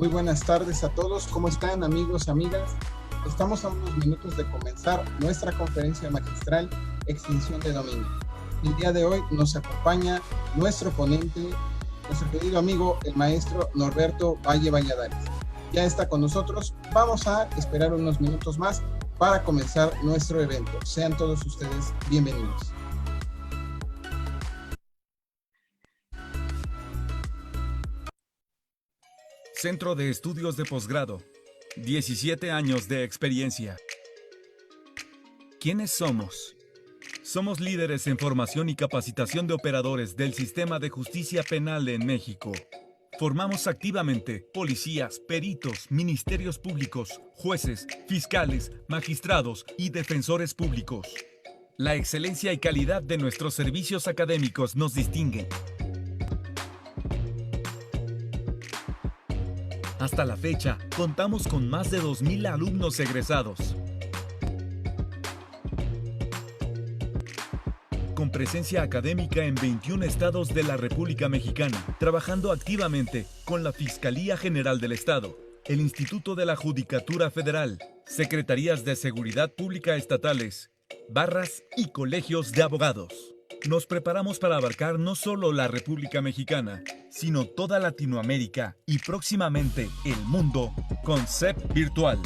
Muy buenas tardes a todos. ¿Cómo están, amigos, amigas? Estamos a unos minutos de comenzar nuestra conferencia magistral Extinción de Dominio. El día de hoy nos acompaña nuestro ponente, nuestro querido amigo, el maestro Norberto Valle Valladares. Ya está con nosotros. Vamos a esperar unos minutos más para comenzar nuestro evento. Sean todos ustedes bienvenidos. Centro de Estudios de Posgrado. 17 años de experiencia. ¿Quiénes somos? Somos líderes en formación y capacitación de operadores del sistema de justicia penal en México. Formamos activamente policías, peritos, ministerios públicos, jueces, fiscales, magistrados y defensores públicos. La excelencia y calidad de nuestros servicios académicos nos distinguen. Hasta la fecha, contamos con más de 2,000 alumnos egresados. Con presencia académica en 21 estados de la República Mexicana, trabajando activamente con la Fiscalía General del Estado, el Instituto de la Judicatura Federal, Secretarías de Seguridad Pública estatales, barras y colegios de abogados. Nos preparamos para abarcar no solo la República Mexicana, sino toda Latinoamérica y próximamente el mundo con CEP Virtual.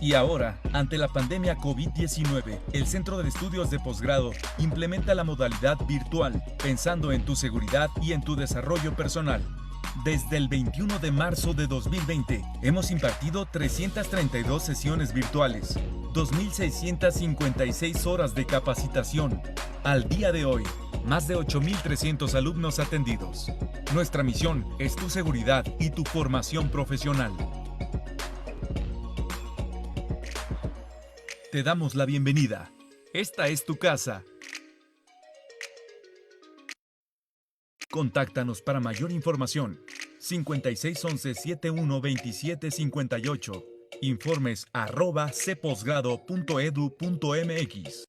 Y ahora, ante la pandemia COVID-19, el Centro de Estudios de Posgrado implementa la modalidad virtual, pensando en tu seguridad y en tu desarrollo personal. Desde el 21 de marzo de 2020, hemos impartido 332 sesiones virtuales, 2,656 horas de capacitación. Al día de hoy, más de 8,300 alumnos atendidos. Nuestra misión es tu seguridad y tu formación profesional. Te damos la bienvenida. Esta es tu casa. Contáctanos para mayor información. 5611-712758. Informes @cposgrado.edu.mx.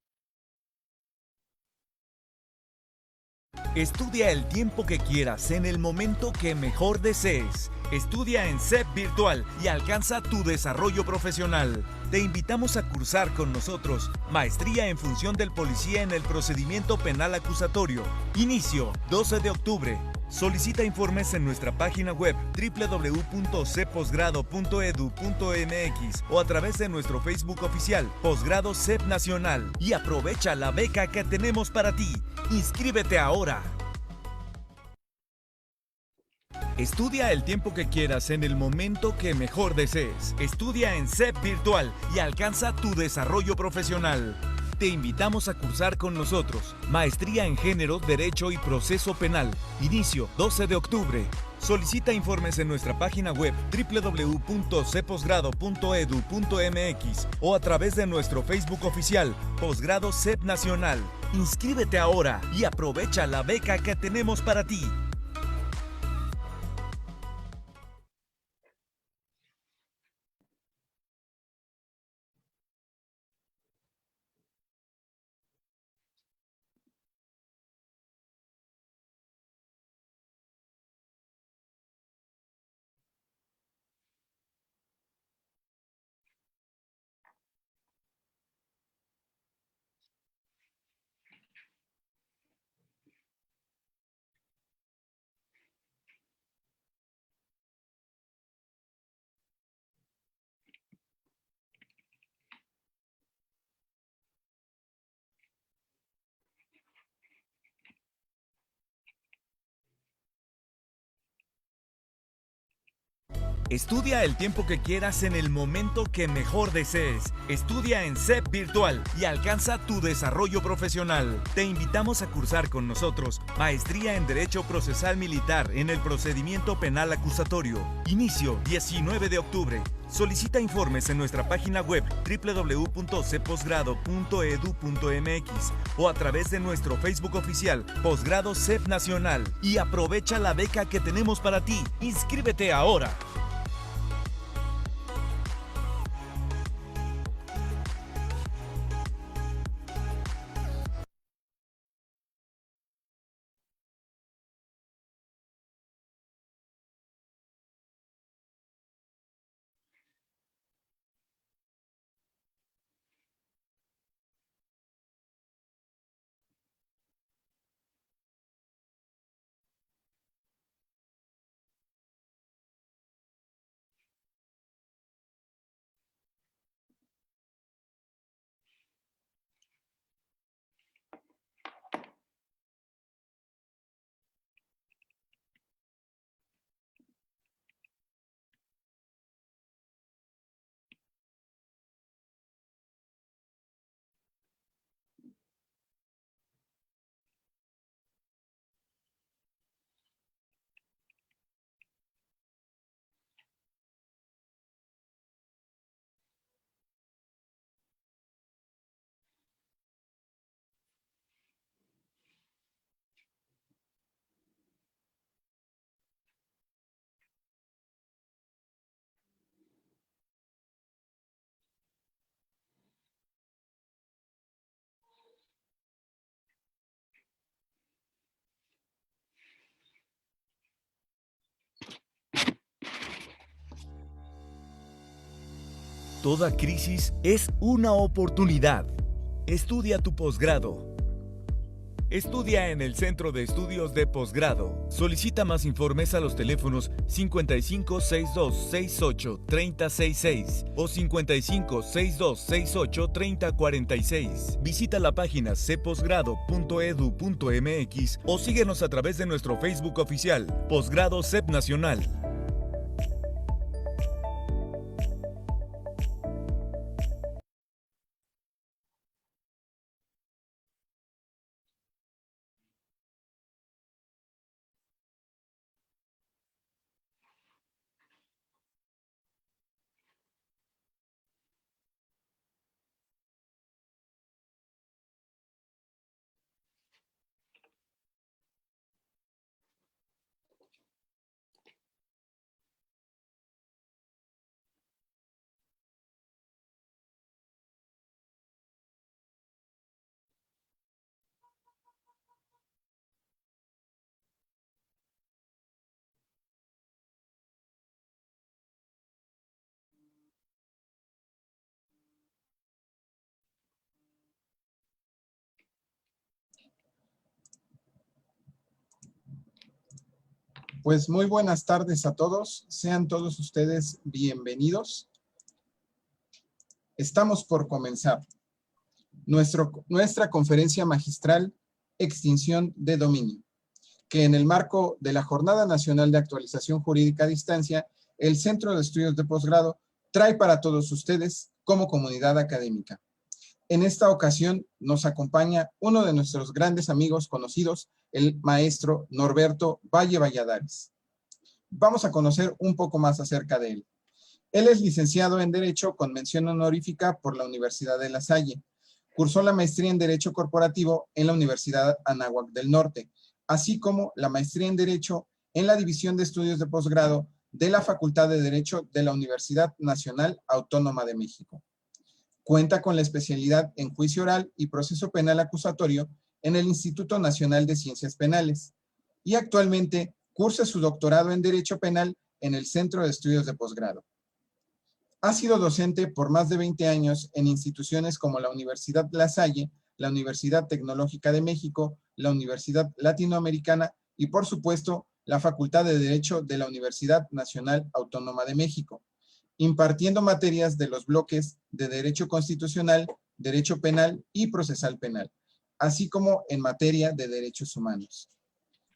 Estudia el tiempo que quieras, en el momento que mejor desees. Estudia en CEP Virtual y alcanza tu desarrollo profesional. Te invitamos a cursar con nosotros Maestría en Función del Policía en el Procedimiento Penal Acusatorio. Inicio 12 de octubre. Solicita informes en nuestra página web www.cposgrado.edu.mx o a través de nuestro Facebook oficial Posgrado CEP Nacional y aprovecha la beca que tenemos para ti. ¡Inscríbete ahora! Estudia el tiempo que quieras, en el momento que mejor desees. Estudia en CEP Virtual y alcanza tu desarrollo profesional. Te invitamos a cursar con nosotros Maestría en Género, Derecho y Proceso Penal. Inicio 12 de octubre. Solicita informes en nuestra página web www.cposgrado.edu.mx o a través de nuestro Facebook oficial Posgrado CEP Nacional. Inscríbete ahora y aprovecha la beca que tenemos para ti. Estudia el tiempo que quieras, en el momento que mejor desees. Estudia en CEP Virtual y alcanza tu desarrollo profesional. Te invitamos a cursar con nosotros Maestría en Derecho Procesal Militar en el Procedimiento Penal Acusatorio. Inicio 19 de octubre. Solicita informes en nuestra página web www.cposgrado.edu.mx o a través de nuestro Facebook oficial Posgrado CEP Nacional y aprovecha la beca que tenemos para ti. ¡Inscríbete ahora! Toda crisis es una oportunidad. Estudia tu posgrado. Estudia en el Centro de Estudios de Posgrado. Solicita más informes a los teléfonos 55 62 68 3066 o 55 62 68 3046. Visita la página cposgrado.edu.mx o síguenos a través de nuestro Facebook oficial, Posgrado CEP Nacional. Pues muy buenas tardes a todos. Sean todos ustedes bienvenidos. Estamos por comenzar nuestra conferencia magistral Extinción de Dominio, que en el marco de la Jornada Nacional de Actualización Jurídica a Distancia, el Centro de Estudios de Posgrado trae para todos ustedes como comunidad académica. En esta ocasión nos acompaña uno de nuestros grandes amigos conocidos, el maestro Norberto Valle Valladares. Vamos a conocer un poco más acerca de él. Él es licenciado en Derecho con mención honorífica por la Universidad de La Salle. Cursó la maestría en Derecho Corporativo en la Universidad Anáhuac del Norte, así como la maestría en Derecho en la División de Estudios de Posgrado de la Facultad de Derecho de la Universidad Nacional Autónoma de México. Cuenta con la especialidad en Juicio Oral y Proceso Penal Acusatorio en el Instituto Nacional de Ciencias Penales y actualmente cursa su doctorado en Derecho Penal en el Centro de Estudios de Posgrado. Ha sido docente por más de 20 años en instituciones como la Universidad La Salle, la Universidad Tecnológica de México, la Universidad Latinoamericana y, por supuesto, la Facultad de Derecho de la Universidad Nacional Autónoma de México, impartiendo materias de los bloques de Derecho Constitucional, Derecho Penal y Procesal Penal, así como en materia de Derechos Humanos.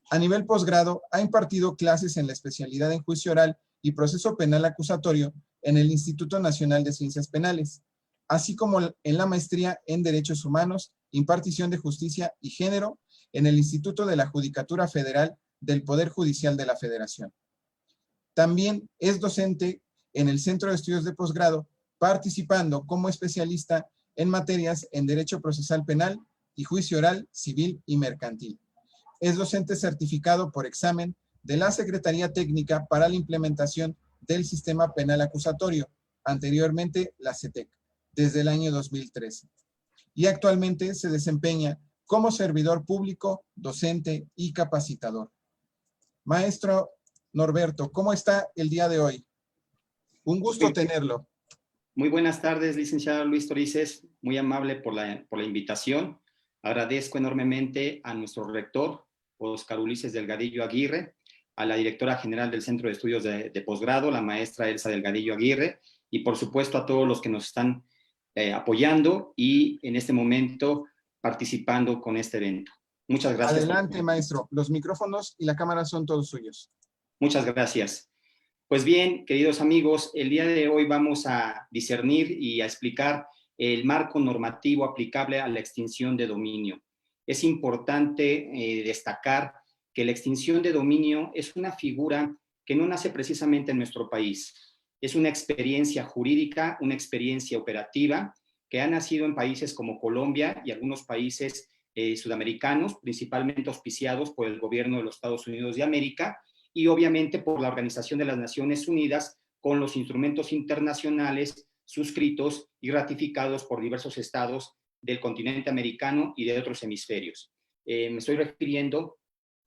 A nivel posgrado, ha impartido clases en la especialidad en Juicio Oral y Proceso Penal Acusatorio en el Instituto Nacional de Ciencias Penales, así como en la maestría en Derechos Humanos, Impartición de Justicia y Género en el Instituto de la Judicatura Federal del Poder Judicial de la Federación. También es docente en el Centro de Estudios de Posgrado, participando como especialista en materias en Derecho Procesal Penal y Juicio Oral, Civil y Mercantil. Es docente certificado por examen de la Secretaría Técnica para la Implementación del Sistema Penal Acusatorio, anteriormente la CETEC, desde el año 2013. Y actualmente se desempeña como servidor público, docente y capacitador. Maestro Norberto, ¿cómo está el día de hoy? Un gusto tenerlo. Muy buenas tardes, licenciado Luis Torices, muy amable por la invitación. Agradezco enormemente a nuestro rector, Óscar Ulises Delgadillo Aguirre, a la directora general del Centro de Estudios de Posgrado, la maestra Elsa Delgadillo Aguirre, y por supuesto a todos los que nos están apoyando y en este momento participando con este evento. Muchas gracias. Adelante, maestro. Los micrófonos y la cámara son todos suyos. Muchas gracias. Pues bien, queridos amigos, el día de hoy vamos a discernir y a explicar el marco normativo aplicable a la extinción de dominio. Es importante destacar que la extinción de dominio es una figura que no nace precisamente en nuestro país. Es una experiencia jurídica, una experiencia operativa que ha nacido en países como Colombia y algunos países sudamericanos, principalmente auspiciados por el gobierno de los Estados Unidos de América, y obviamente por la Organización de las Naciones Unidas con los instrumentos internacionales suscritos y ratificados por diversos estados del continente americano y de otros hemisferios. Me estoy refiriendo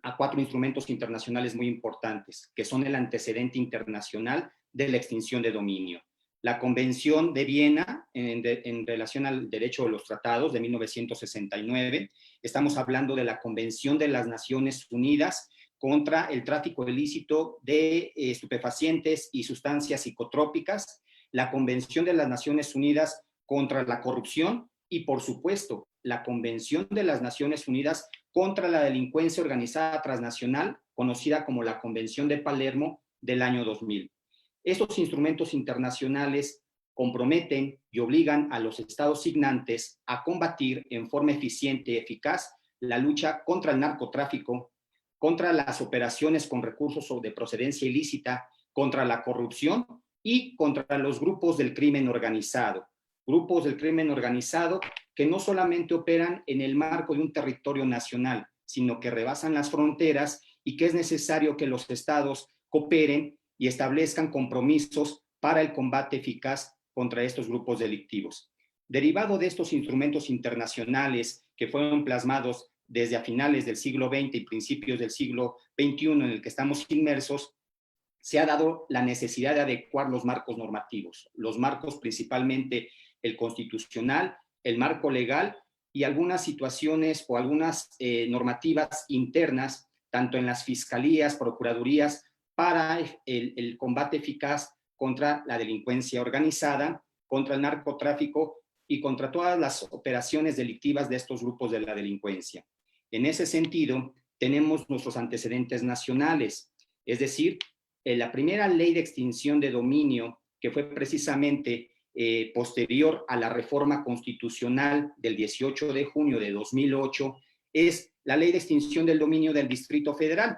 a 4 instrumentos internacionales muy importantes, que son el antecedente internacional de la extinción de dominio. la Convención de Viena en relación al derecho de los tratados de 1969. Estamos hablando de la Convención de las Naciones Unidas contra el tráfico ilícito de estupefacientes y sustancias psicotrópicas, la Convención de las Naciones Unidas contra la corrupción y, por supuesto, la Convención de las Naciones Unidas contra la delincuencia organizada transnacional, conocida como la Convención de Palermo del año 2000. Estos instrumentos internacionales comprometen y obligan a los estados signantes a combatir en forma eficiente y eficaz la lucha contra el narcotráfico, contra las operaciones con recursos de procedencia ilícita, contra la corrupción y contra los grupos del crimen organizado. Grupos del crimen organizado que no solamente operan en el marco de un territorio nacional, sino que rebasan las fronteras y que es necesario que los estados cooperen y establezcan compromisos para el combate eficaz contra estos grupos delictivos. Derivado de estos instrumentos internacionales que fueron plasmados desde a finales del siglo XX y principios del siglo XXI en el que estamos inmersos, se ha dado la necesidad de adecuar los marcos normativos, los marcos principalmente el constitucional, el marco legal y algunas situaciones o algunas normativas internas, tanto en las fiscalías, procuradurías, para el combate eficaz contra la delincuencia organizada, contra el narcotráfico y contra todas las operaciones delictivas de estos grupos de la delincuencia. En ese sentido, tenemos nuestros antecedentes nacionales, es decir, la primera ley de extinción de dominio, que fue precisamente posterior a la reforma constitucional del 18 de junio de 2008, es la ley de extinción del dominio del Distrito Federal,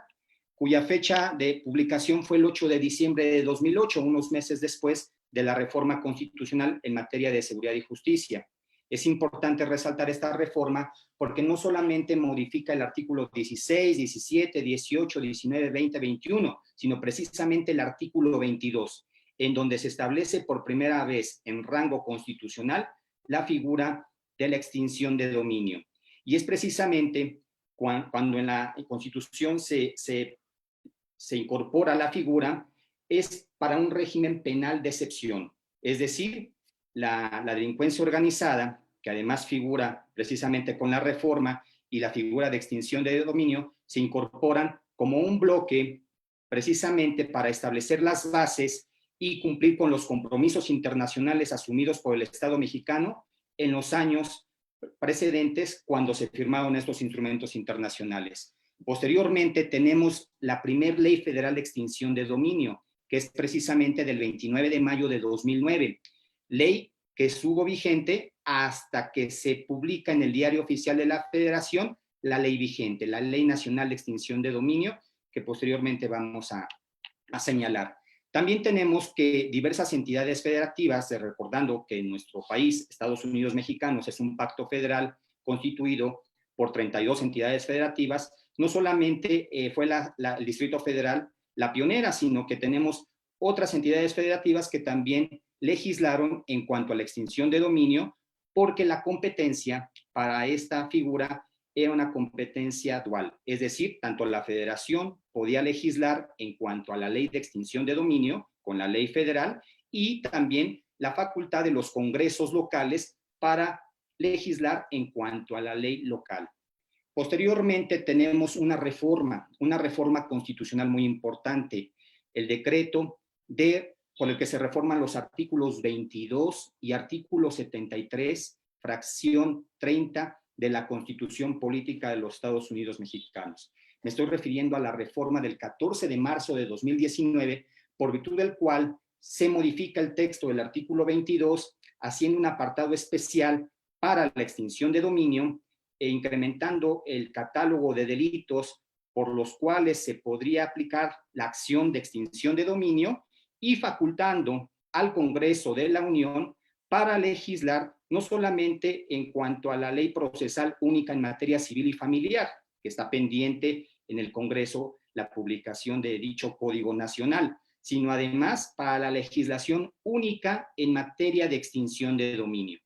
cuya fecha de publicación fue el 8 de diciembre de 2008, unos meses después de la reforma constitucional en materia de seguridad y justicia. Es importante resaltar esta reforma porque no solamente modifica el artículo 16, 17, 18, 19, 20, 21, sino precisamente el artículo 22, en donde se establece por primera vez en rango constitucional la figura de la extinción de dominio. Y es precisamente cuando en la Constitución se incorpora la figura, es para un régimen penal de excepción, es decir, la delincuencia organizada, que además figura precisamente con la reforma y la figura de extinción de dominio, se incorporan como un bloque precisamente para establecer las bases y cumplir con los compromisos internacionales asumidos por el Estado mexicano en los años precedentes cuando se firmaron estos instrumentos internacionales. Posteriormente tenemos la primera ley federal de extinción de dominio, que es precisamente del 29 de mayo de 2009, ley que estuvo vigente hasta que se publica en el Diario Oficial de la Federación la ley vigente, la Ley Nacional de Extinción de Dominio, que posteriormente vamos a señalar. También tenemos que diversas entidades federativas, recordando que en nuestro país, Estados Unidos Mexicanos, es un pacto federal constituido por 32 entidades federativas, no solamente fue el Distrito Federal la pionera, sino que tenemos otras entidades federativas que también legislaron en cuanto a la extinción de dominio, porque la competencia para esta figura era una competencia dual, es decir, tanto la federación podía legislar en cuanto a la ley de extinción de dominio con la ley federal y también la facultad de los congresos locales para legislar en cuanto a la ley local. Posteriormente tenemos una reforma constitucional muy importante, el decreto por el que se reforman los artículos 22 y artículo 73, fracción 30 de la Constitución Política de los Estados Unidos Mexicanos. Me estoy refiriendo a la reforma del 14 de marzo de 2019, por virtud del cual se modifica el texto del artículo 22, haciendo un apartado especial para la extinción de dominio e incrementando el catálogo de delitos por los cuales se podría aplicar la acción de extinción de dominio y facultando al Congreso de la Unión para legislar no solamente en cuanto a la ley procesal única en materia civil y familiar, que está pendiente en el Congreso la publicación de dicho Código Nacional, sino además para la legislación única en materia de extinción de dominio.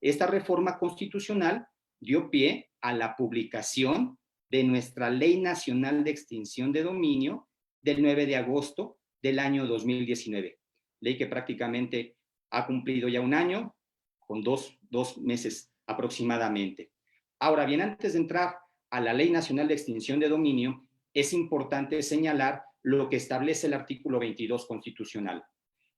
Esta reforma constitucional dio pie a la publicación de nuestra Ley Nacional de Extinción de Dominio del 9 de agosto del año 2019, ley que prácticamente Ha cumplido ya 1 año con dos meses aproximadamente. Ahora bien, antes de entrar a la Ley Nacional de Extinción de Dominio, es importante señalar lo que establece el artículo 22 constitucional.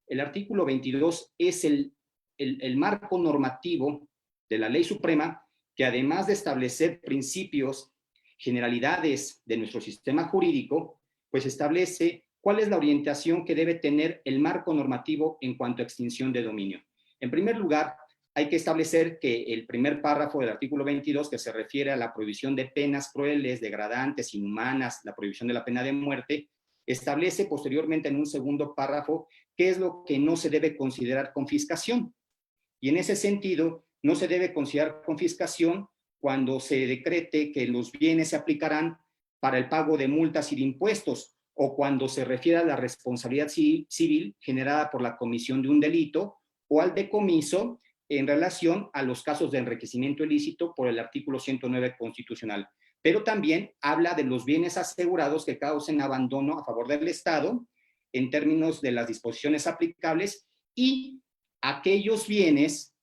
El artículo 22 es el marco normativo de la Ley Suprema que, además de establecer principios, generalidades de nuestro sistema jurídico, pues establece cuál es la orientación que debe tener el marco normativo en cuanto a extinción de dominio. En primer lugar, hay que establecer que el primer párrafo del artículo 22, que se refiere a la prohibición de penas crueles, degradantes, inhumanas, la prohibición de la pena de muerte, establece posteriormente en un segundo párrafo qué es lo que no se debe considerar confiscación. Y en ese sentido, no se debe considerar confiscación cuando se decrete que los bienes se aplicarán para el pago de multas y de impuestos, o cuando se refiere a la responsabilidad civil generada por la comisión de un delito, o al decomiso en relación a los casos de enriquecimiento ilícito por el artículo 109 constitucional. Pero también habla de los bienes asegurados que causen abandono a favor del Estado en términos de las disposiciones aplicables y aquellos bienes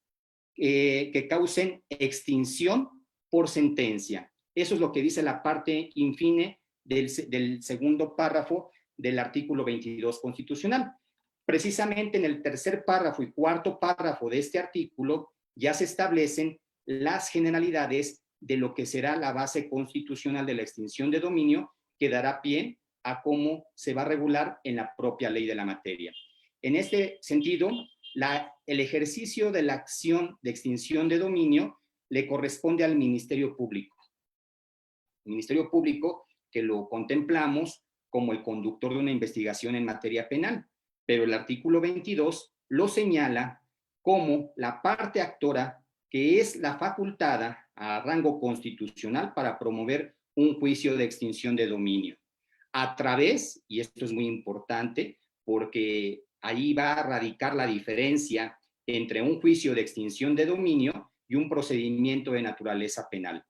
que causen extinción por sentencia. Eso es lo que dice la parte infine del segundo párrafo del artículo 22 constitucional. Precisamente en el tercer párrafo y cuarto párrafo de este artículo ya se establecen las generalidades de lo que será la base constitucional de la extinción de dominio, que dará pie a cómo se va a regular en la propia ley de la materia. En este sentido, el ejercicio de la acción de extinción de dominio le corresponde al Ministerio Público. El Ministerio Público, que lo contemplamos como el conductor de una investigación en materia penal, pero el artículo 22 lo señala como la parte actora que es la facultada a rango constitucional para promover un juicio de extinción de dominio. A través, y esto es muy importante, porque ahí va a radicar la diferencia entre un juicio de extinción de dominio y un procedimiento de naturaleza penal.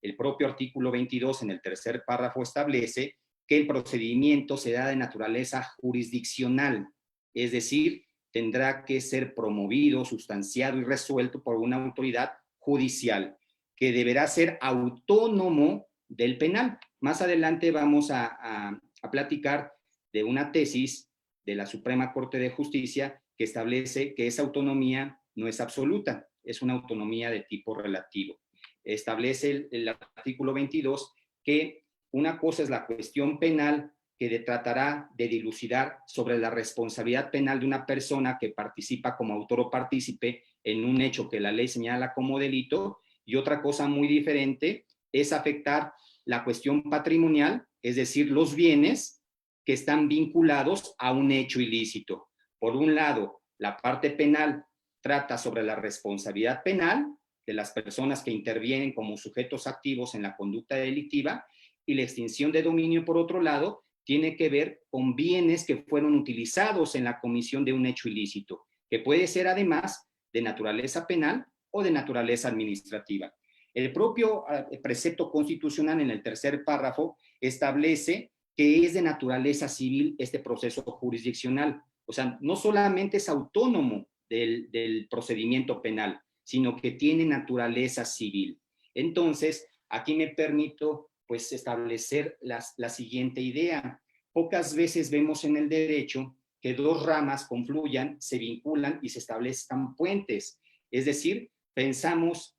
El propio artículo 22 en el tercer párrafo establece que el procedimiento será de naturaleza jurisdiccional, es decir, tendrá que ser promovido, sustanciado y resuelto por una autoridad judicial, que deberá ser autónomo del penal. Más adelante vamos a platicar de una tesis de la Suprema Corte de Justicia que establece que esa autonomía no es absoluta, es una autonomía de tipo relativo. Establece el artículo 22 que una cosa es la cuestión penal, que tratará de dilucidar sobre la responsabilidad penal de una persona que participa como autor o partícipe en un hecho que la ley señala como delito, y otra cosa muy diferente es afectar la cuestión patrimonial, es decir, los bienes que están vinculados a un hecho ilícito. Por un lado, la parte penal trata sobre la responsabilidad penal de las personas que intervienen como sujetos activos en la conducta delictiva, y la extinción de dominio, por otro lado, tiene que ver con bienes que fueron utilizados en la comisión de un hecho ilícito, que puede ser además de naturaleza penal o de naturaleza administrativa. El propio precepto constitucional en el tercer párrafo establece que es de naturaleza civil este proceso jurisdiccional. O sea, no solamente es autónomo del procedimiento penal, sino que tiene naturaleza civil. Entonces, aquí me permito pues establecer la siguiente idea. Pocas veces vemos en el derecho que dos ramas confluyan, se vinculan y se establezcan puentes. Es decir, pensábamos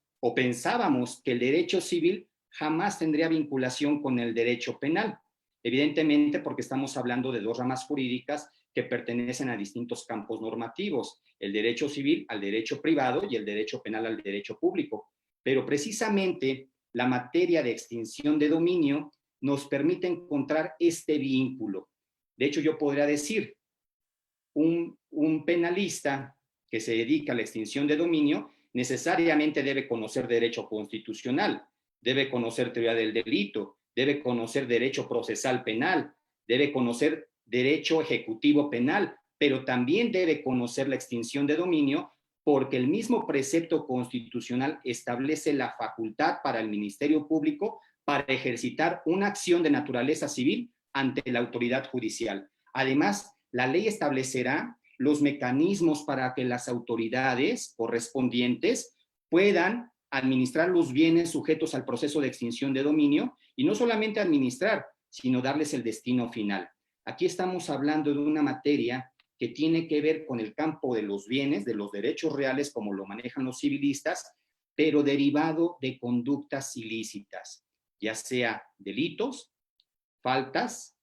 que el derecho civil jamás tendría vinculación con el derecho penal. Evidentemente, porque estamos hablando de dos ramas jurídicas que pertenecen a distintos campos normativos, el derecho civil al derecho privado y el derecho penal al derecho público. Pero precisamente la materia de extinción de dominio nos permite encontrar este vínculo. De hecho, yo podría decir, un penalista que se dedica a la extinción de dominio necesariamente debe conocer derecho constitucional, debe conocer teoría del delito, debe conocer derecho procesal penal, debe conocer derecho ejecutivo penal, pero también debe conocer la extinción de dominio, porque el mismo precepto constitucional establece la facultad para el Ministerio Público para ejercitar una acción de naturaleza civil ante la autoridad judicial. Además, la ley establecerá los mecanismos para que las autoridades correspondientes puedan administrar los bienes sujetos al proceso de extinción de dominio, y no solamente administrar, sino darles el destino final. Aquí estamos hablando de una materia que tiene que ver con el campo de los bienes, de los derechos reales, como lo manejan los civilistas, pero derivado de conductas ilícitas, ya sea delitos, faltas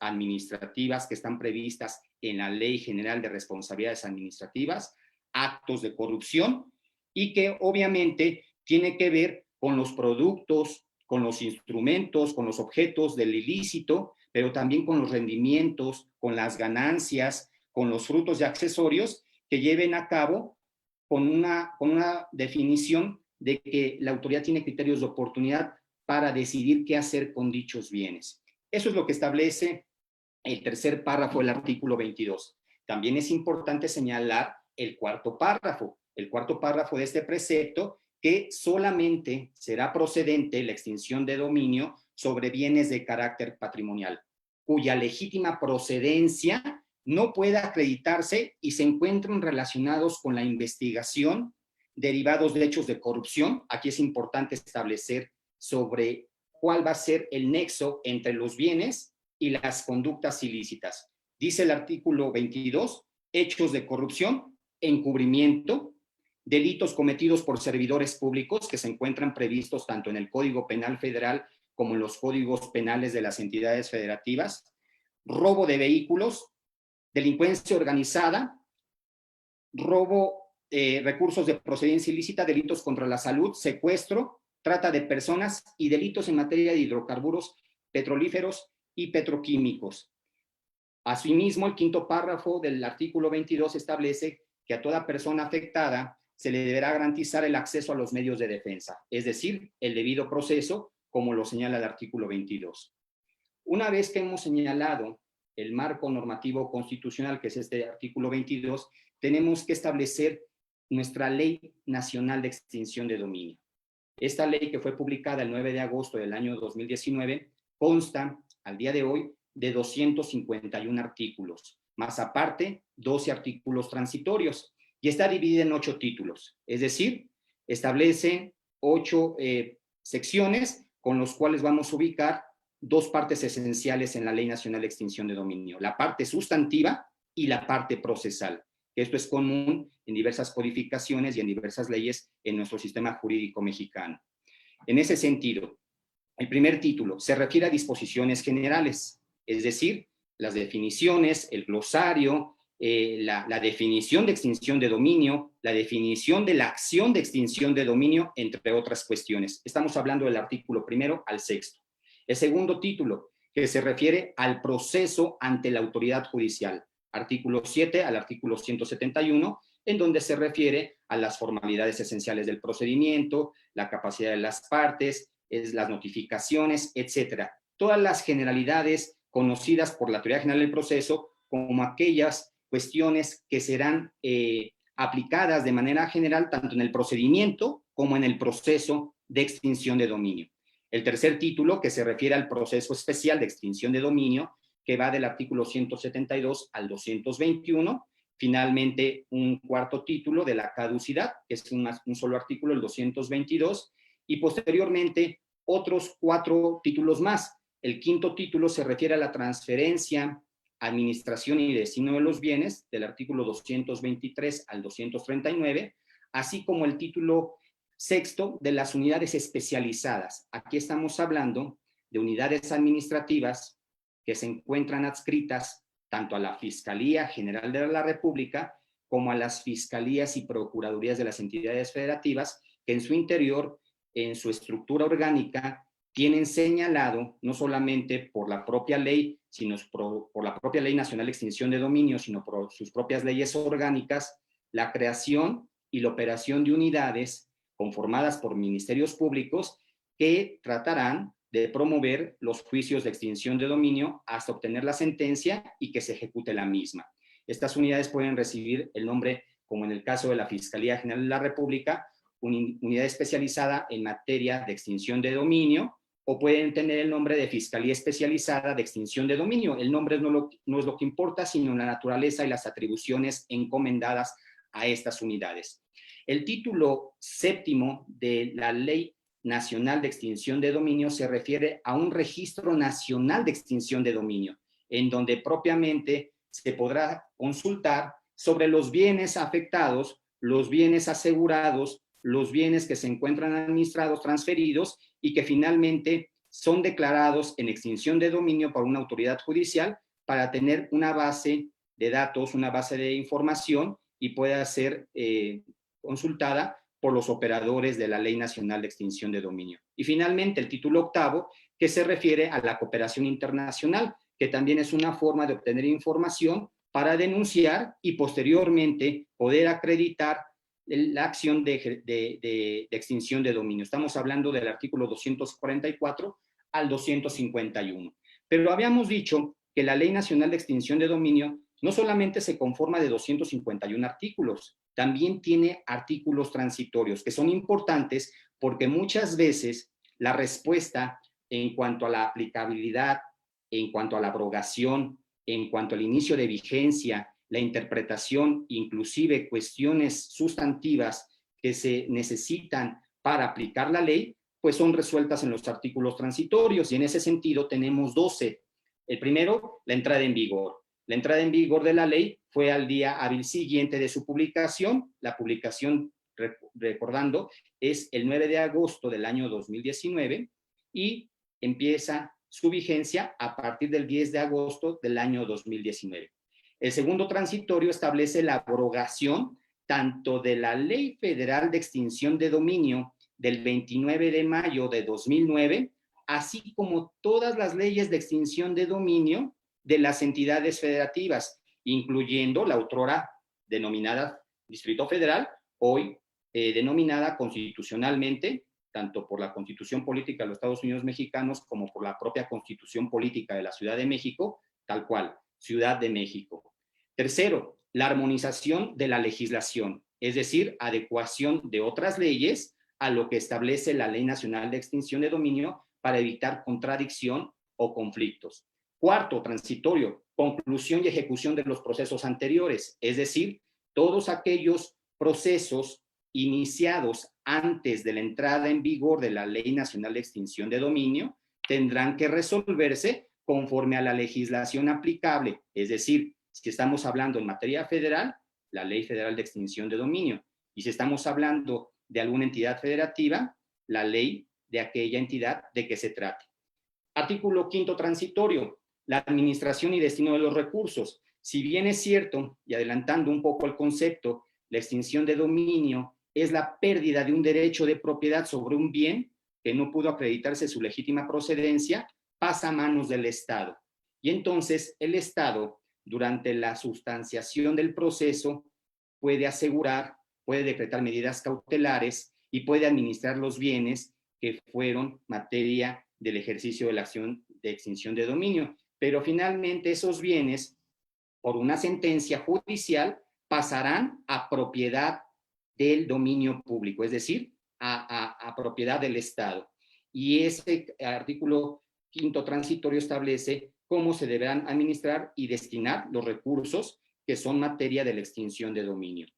administrativas que están previstas en la Ley General de Responsabilidades Administrativas, actos de corrupción, y que obviamente tiene que ver con los productos, con los instrumentos, con los objetos del ilícito, pero también con los rendimientos, con las ganancias, con los frutos y accesorios que lleven a cabo con una definición de que la autoridad tiene criterios de oportunidad para decidir qué hacer con dichos bienes. Eso es lo que establece el tercer párrafo del artículo 22. También es importante señalar el cuarto párrafo. El cuarto párrafo de este precepto, que solamente será procedente la extinción de dominio sobre bienes de carácter patrimonial, cuya legítima procedencia no pueda acreditarse y se encuentren relacionados con la investigación derivados de hechos de corrupción. Aquí es importante establecer sobre cuál va a ser el nexo entre los bienes y las conductas ilícitas. Dice el artículo 22, hechos de corrupción, encubrimiento, delitos cometidos por servidores públicos que se encuentran previstos tanto en el Código Penal Federal como en los códigos penales de las entidades federativas, robo de vehículos, delincuencia organizada, robo, recursos de procedencia ilícita, delitos contra la salud, secuestro, trata de personas y delitos en materia de hidrocarburos petrolíferos y petroquímicos. Asimismo, el quinto párrafo del artículo 22 establece que a toda persona afectada se le deberá garantizar el acceso a los medios de defensa, es decir, el debido proceso, como lo señala el artículo 22. Una vez que hemos señalado el marco normativo constitucional, que es este artículo 22, tenemos que establecer nuestra Ley Nacional de Extinción de Dominio. Esta ley, que fue publicada el 9 de agosto del año 2019, consta al día de hoy de 251 artículos, más aparte 12 artículos transitorios, y está dividida en 8 títulos, es decir, establece 8 secciones con los cuales vamos a ubicar 2 partes esenciales en la Ley Nacional de Extinción de Dominio, la parte sustantiva y la parte procesal. Esto es común en diversas codificaciones y en diversas leyes en nuestro sistema jurídico mexicano. En ese sentido, el primer título se refiere a disposiciones generales, es decir, las definiciones, el glosario, la definición de extinción de dominio, la definición de la acción de extinción de dominio, entre otras cuestiones. Estamos hablando del artículo primero al sexto. El segundo título, que se refiere al proceso ante la autoridad judicial, artículo 7 al artículo 171, en donde se refiere a las formalidades esenciales del procedimiento, la capacidad de las partes, las notificaciones, etcétera. Todas las generalidades conocidas por la teoría general del proceso como aquellas cuestiones que serán aplicadas de manera general tanto en el procedimiento como en el proceso de extinción de dominio. El tercer título, que se refiere al proceso especial de extinción de dominio, que va del artículo 172 al 221. Finalmente, un cuarto título de la caducidad, que es un solo artículo, el 222, y posteriormente otros 4 títulos más. El quinto título se refiere a la transferencia, administración y destino de los bienes, del artículo 223 al 239, así como el título sexto de las unidades especializadas. Aquí estamos hablando de unidades administrativas que se encuentran adscritas tanto a la Fiscalía General de la República como a las fiscalías y procuradurías de las entidades federativas, que en su interior, en su estructura orgánica, tienen señalado, no solamente por la propia ley, sino por la propia Ley Nacional de Extinción de Dominio, sino por sus propias leyes orgánicas, la creación y la operación de unidades conformadas por ministerios públicos que tratarán de promover los juicios de extinción de dominio hasta obtener la sentencia y que se ejecute la misma. Estas unidades pueden recibir el nombre, como en el caso de la Fiscalía General de la República, unidad especializada en materia de extinción de dominio, o pueden tener el nombre de Fiscalía Especializada de Extinción de Dominio. El nombre no es lo que importa, sino la naturaleza y las atribuciones encomendadas a estas unidades. El título séptimo de la Ley Nacional de Extinción de Dominio se refiere a un registro nacional de extinción de dominio, en donde propiamente se podrá consultar sobre los bienes afectados, los bienes asegurados, los bienes que se encuentran administrados, transferidos y que finalmente son declarados en extinción de dominio por una autoridad judicial para tener una base de datos, una base de información y pueda ser consultada por los operadores de la Ley Nacional de Extinción de Dominio. Y finalmente, el título octavo, que se refiere a la cooperación internacional, que también es una forma de obtener información para denunciar y posteriormente poder acreditar la acción de extinción de dominio. Estamos hablando del artículo 244 al 251. Pero habíamos dicho que la Ley Nacional de Extinción de Dominio no solamente se conforma de 251 artículos, también tiene artículos transitorios que son importantes porque muchas veces la respuesta en cuanto a la aplicabilidad, en cuanto a la abrogación, en cuanto al inicio de vigencia, la interpretación, inclusive cuestiones sustantivas que se necesitan para aplicar la ley, pues son resueltas en los artículos transitorios y en ese sentido tenemos 12. El primero, la entrada en vigor. La entrada en vigor de la ley fue al día hábil siguiente de su publicación. La publicación, recordando, es el 9 de agosto del año 2019 y empieza su vigencia a partir del 10 de agosto del año 2019. El segundo transitorio establece la abrogación tanto de la Ley Federal de Extinción de Dominio del 29 de mayo de 2009, así como todas las leyes de extinción de dominio de las entidades federativas, incluyendo la otrora denominada Distrito Federal, hoy denominada constitucionalmente, tanto por la Constitución Política de los Estados Unidos Mexicanos como por la propia Constitución Política de la Ciudad de México, tal cual, Ciudad de México. Tercero, la armonización de la legislación, es decir, adecuación de otras leyes a lo que establece la Ley Nacional de Extinción de Dominio para evitar contradicción o conflictos. Cuarto, transitorio, conclusión y ejecución de los procesos anteriores, es decir, todos aquellos procesos iniciados antes de la entrada en vigor de la Ley Nacional de Extinción de Dominio tendrán que resolverse conforme a la legislación aplicable, es decir, si estamos hablando en materia federal, la Ley Federal de Extinción de Dominio, y si estamos hablando de alguna entidad federativa, la ley de aquella entidad de que se trate. Artículo quinto transitorio, la administración y destino de los recursos. Si bien es cierto, y adelantando un poco el concepto, la extinción de dominio es la pérdida de un derecho de propiedad sobre un bien que no pudo acreditarse su legítima procedencia, pasa a manos del Estado. Y entonces el Estado, durante la sustanciación del proceso, puede asegurar, puede decretar medidas cautelares y puede administrar los bienes que fueron materia del ejercicio de la acción de extinción de dominio. Pero finalmente esos bienes, por una sentencia judicial, pasarán a propiedad del dominio público, es decir, a propiedad del Estado. Y ese artículo quinto transitorio establece cómo se deberán administrar y destinar los recursos que son materia de la extinción de dominio.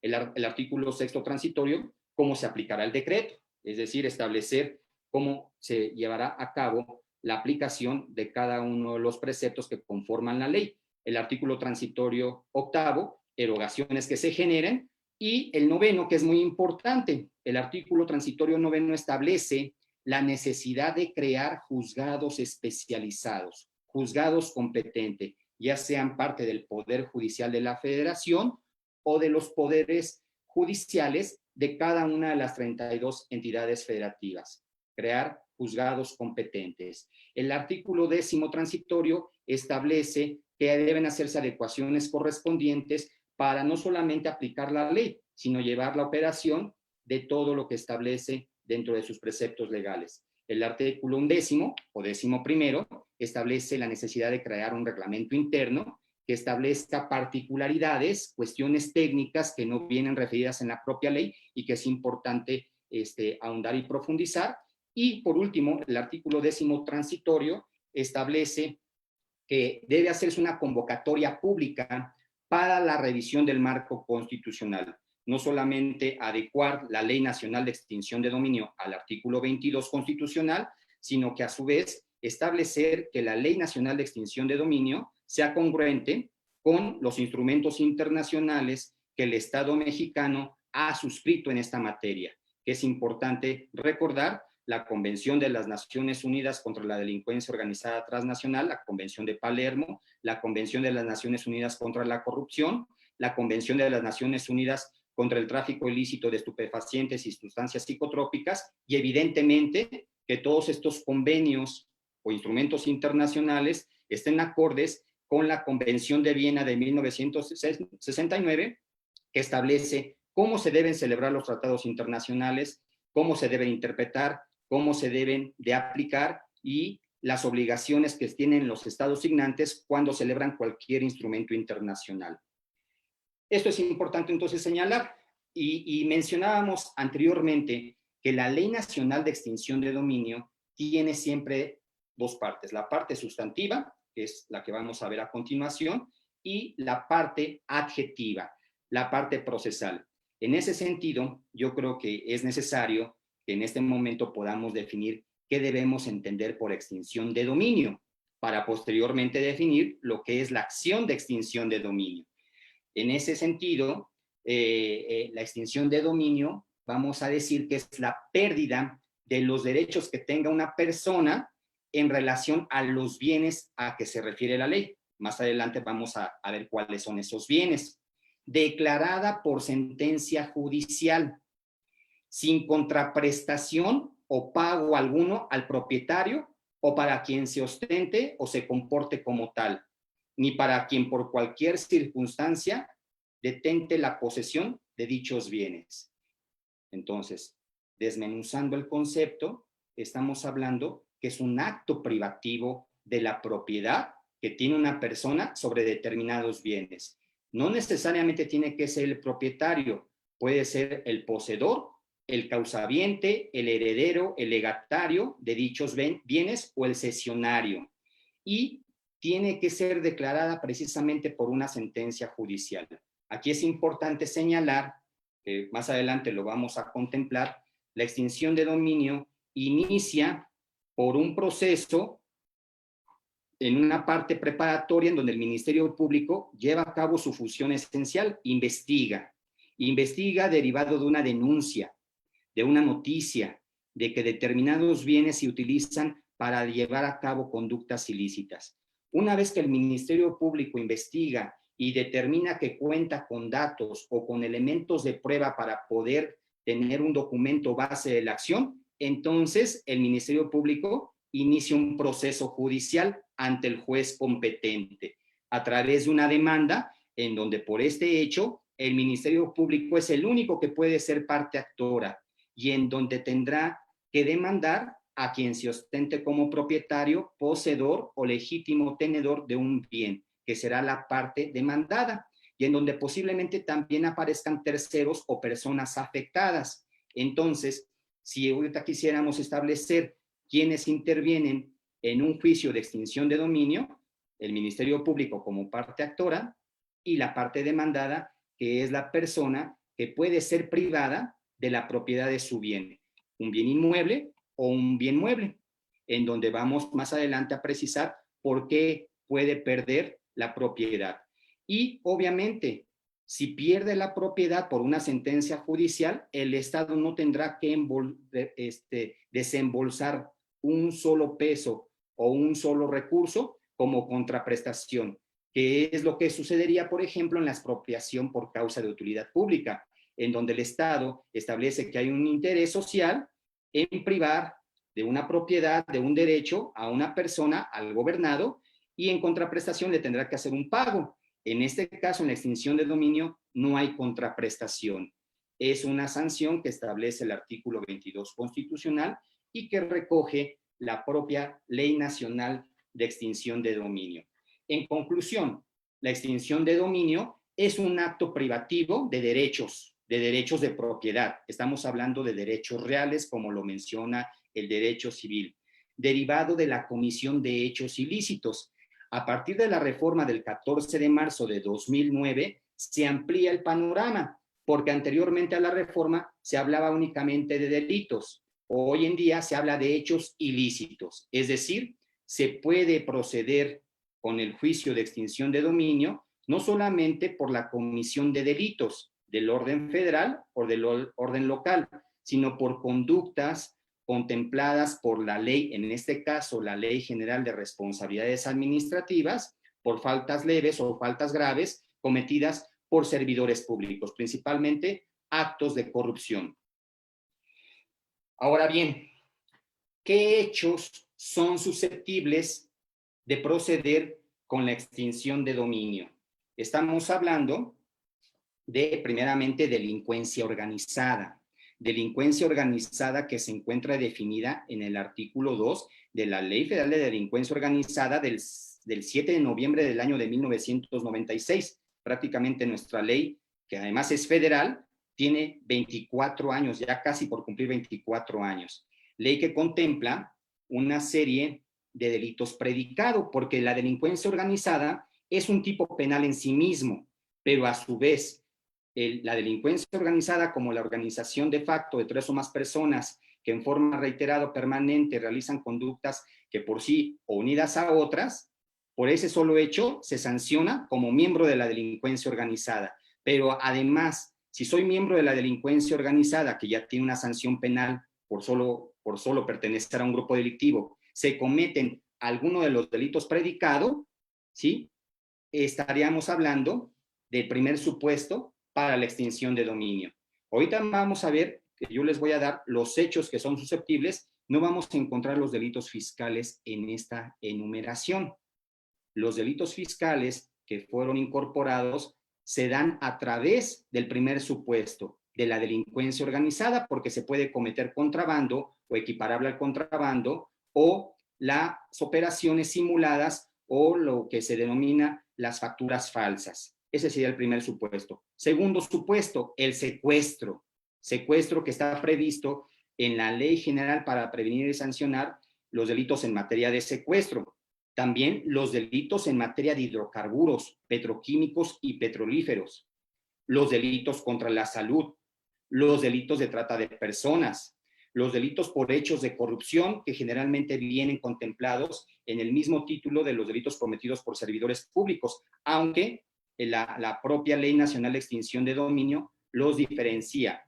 El artículo sexto transitorio, cómo se aplicará el decreto, es decir, establecer cómo se llevará a cabo la aplicación de cada uno de los preceptos que conforman la ley. El artículo transitorio octavo, erogaciones que se generen, y el noveno, que es muy importante, el artículo transitorio noveno establece la necesidad de crear juzgados especializados, juzgados competentes, ya sean parte del Poder Judicial de la Federación o de los poderes judiciales de cada una de las 32 entidades federativas. Crear juzgados competentes. El artículo décimo transitorio establece que deben hacerse adecuaciones correspondientes para no solamente aplicar la ley, sino llevar la operación de todo lo que establece dentro de sus preceptos legales. El artículo undécimo o décimo primero establece la necesidad de crear un reglamento interno que establezca particularidades, cuestiones técnicas que no vienen referidas en la propia ley y que es importante ahondar y profundizar. Y por último, el artículo 10º transitorio establece que debe hacerse una convocatoria pública para la revisión del marco constitucional. No solamente adecuar la Ley Nacional de Extinción de Dominio al artículo 22 constitucional, sino que a su vez establecer que la Ley Nacional de Extinción de Dominio sea congruente con los instrumentos internacionales que el Estado mexicano ha suscrito en esta materia, que es importante recordar: la Convención de las Naciones Unidas contra la Delincuencia Organizada Transnacional, la Convención de Palermo, la Convención de las Naciones Unidas contra la Corrupción, la Convención de las Naciones Unidas contra el tráfico ilícito de estupefacientes y sustancias psicotrópicas, y evidentemente que todos estos convenios o instrumentos internacionales estén acordes con la Convención de Viena de 1969, que establece cómo se deben celebrar los tratados internacionales, cómo se deben interpretar, cómo se deben de aplicar y las obligaciones que tienen los estados signantes cuando celebran cualquier instrumento internacional. Esto es importante entonces señalar, y mencionábamos anteriormente que la Ley Nacional de Extinción de Dominio tiene siempre dos partes: la parte sustantiva, que es la que vamos a ver a continuación, y la parte adjetiva, la parte procesal. En ese sentido, yo creo que es necesario que en este momento podamos definir qué debemos entender por extinción de dominio, para posteriormente definir lo que es la acción de extinción de dominio. En ese sentido, la extinción de dominio, vamos a decir que es la pérdida de los derechos que tenga una persona en relación a los bienes a que se refiere la ley. Más adelante vamos a ver cuáles son esos bienes. Declarada por sentencia judicial, sin contraprestación o pago alguno al propietario o para quien se ostente o se comporte como tal, ni para quien por cualquier circunstancia detente la posesión de dichos bienes. Entonces, desmenuzando el concepto, estamos hablando que es un acto privativo de la propiedad que tiene una persona sobre determinados bienes. No necesariamente tiene que ser el propietario, puede ser el poseedor, el causaviente, el heredero, el legatario de dichos bienes o el cesionario. Y tiene que ser declarada precisamente por una sentencia judicial. Aquí es importante señalar, que más adelante lo vamos a contemplar, la extinción de dominio inicia por un proceso en una parte preparatoria en donde el Ministerio Público lleva a cabo su función esencial: investiga derivado de una denuncia, de una noticia, de que determinados bienes se utilizan para llevar a cabo conductas ilícitas. Una vez que el Ministerio Público investiga y determina que cuenta con datos o con elementos de prueba para poder tener un documento base de la acción, entonces el Ministerio Público inicia un proceso judicial ante el juez competente a través de una demanda en donde por este hecho el Ministerio Público es el único que puede ser parte actora y en donde tendrá que demandar a quien se ostente como propietario, poseedor o legítimo tenedor de un bien, que será la parte demandada, y en donde posiblemente también aparezcan terceros o personas afectadas. Entonces, si ahorita quisiéramos establecer quiénes intervienen en un juicio de extinción de dominio, el Ministerio Público como parte actora y la parte demandada, que es la persona que puede ser privada de la propiedad de su bien, un bien inmueble o un bien mueble, en donde vamos más adelante a precisar por qué puede perder la propiedad. Y obviamente, si pierde la propiedad por una sentencia judicial, el Estado no tendrá que desembolsar un solo peso o un solo recurso como contraprestación, que es lo que sucedería, por ejemplo, en la expropiación por causa de utilidad pública, en donde el Estado establece que hay un interés social en privar de una propiedad, de un derecho a una persona, al gobernado, y en contraprestación le tendrá que hacer un pago. En este caso, en la extinción de dominio, no hay contraprestación. Es una sanción que establece el artículo 22 constitucional y que recoge la propia Ley Nacional de Extinción de Dominio. En conclusión, la extinción de dominio es un acto privativo de derechos de propiedad. Estamos hablando de derechos reales, como lo menciona el derecho civil, derivado de la comisión de hechos ilícitos. A partir de la reforma del 14 de marzo de 2009, se amplía el panorama, porque anteriormente a la reforma se hablaba únicamente de delitos. Hoy en día se habla de hechos ilícitos, es decir, se puede proceder con el juicio de extinción de dominio no solamente por la comisión de delitos del orden federal o del orden local, sino por conductas contempladas por la ley, en este caso la Ley General de Responsabilidades Administrativas, por faltas leves o faltas graves cometidas por servidores públicos, principalmente actos de corrupción. Ahora bien, ¿qué hechos son susceptibles de proceder con la extinción de dominio? Estamos hablando de, primeramente, delincuencia organizada que se encuentra definida en el artículo 2 de la Ley Federal de Delincuencia Organizada del 7 de noviembre del año de 1996. Prácticamente nuestra ley, que además es federal, tiene 24 años, ya casi por cumplir 24 años. Ley que contempla una serie de delitos predicados, porque la delincuencia organizada es un tipo penal en sí mismo, pero a su vez, la delincuencia organizada, como la organización de facto de 3 o más personas que en forma reiterada o permanente realizan conductas que por sí o unidas a otras, por ese solo hecho se sanciona como miembro de la delincuencia organizada. Pero además, si soy miembro de la delincuencia organizada, que ya tiene una sanción penal por solo pertenecer a un grupo delictivo, se cometen alguno de los delitos predicados, ¿sí? Estaríamos hablando del primer supuesto para la extinción de dominio. Ahorita vamos a ver, que yo les voy a dar los hechos que son susceptibles, no vamos a encontrar los delitos fiscales en esta enumeración. Los delitos fiscales que fueron incorporados se dan a través del primer supuesto de la delincuencia organizada, porque se puede cometer contrabando o equiparable al contrabando, o las operaciones simuladas o lo que se denomina las facturas falsas. Ese sería el primer supuesto. Segundo supuesto, el secuestro. Secuestro que está previsto en la Ley General para prevenir y sancionar los delitos en materia de secuestro. También los delitos en materia de hidrocarburos, petroquímicos y petrolíferos. Los delitos contra la salud. Los delitos de trata de personas. Los delitos por hechos de corrupción, que generalmente vienen contemplados en el mismo título de los delitos cometidos por servidores públicos, aunque la propia Ley Nacional de Extinción de Dominio los diferencia.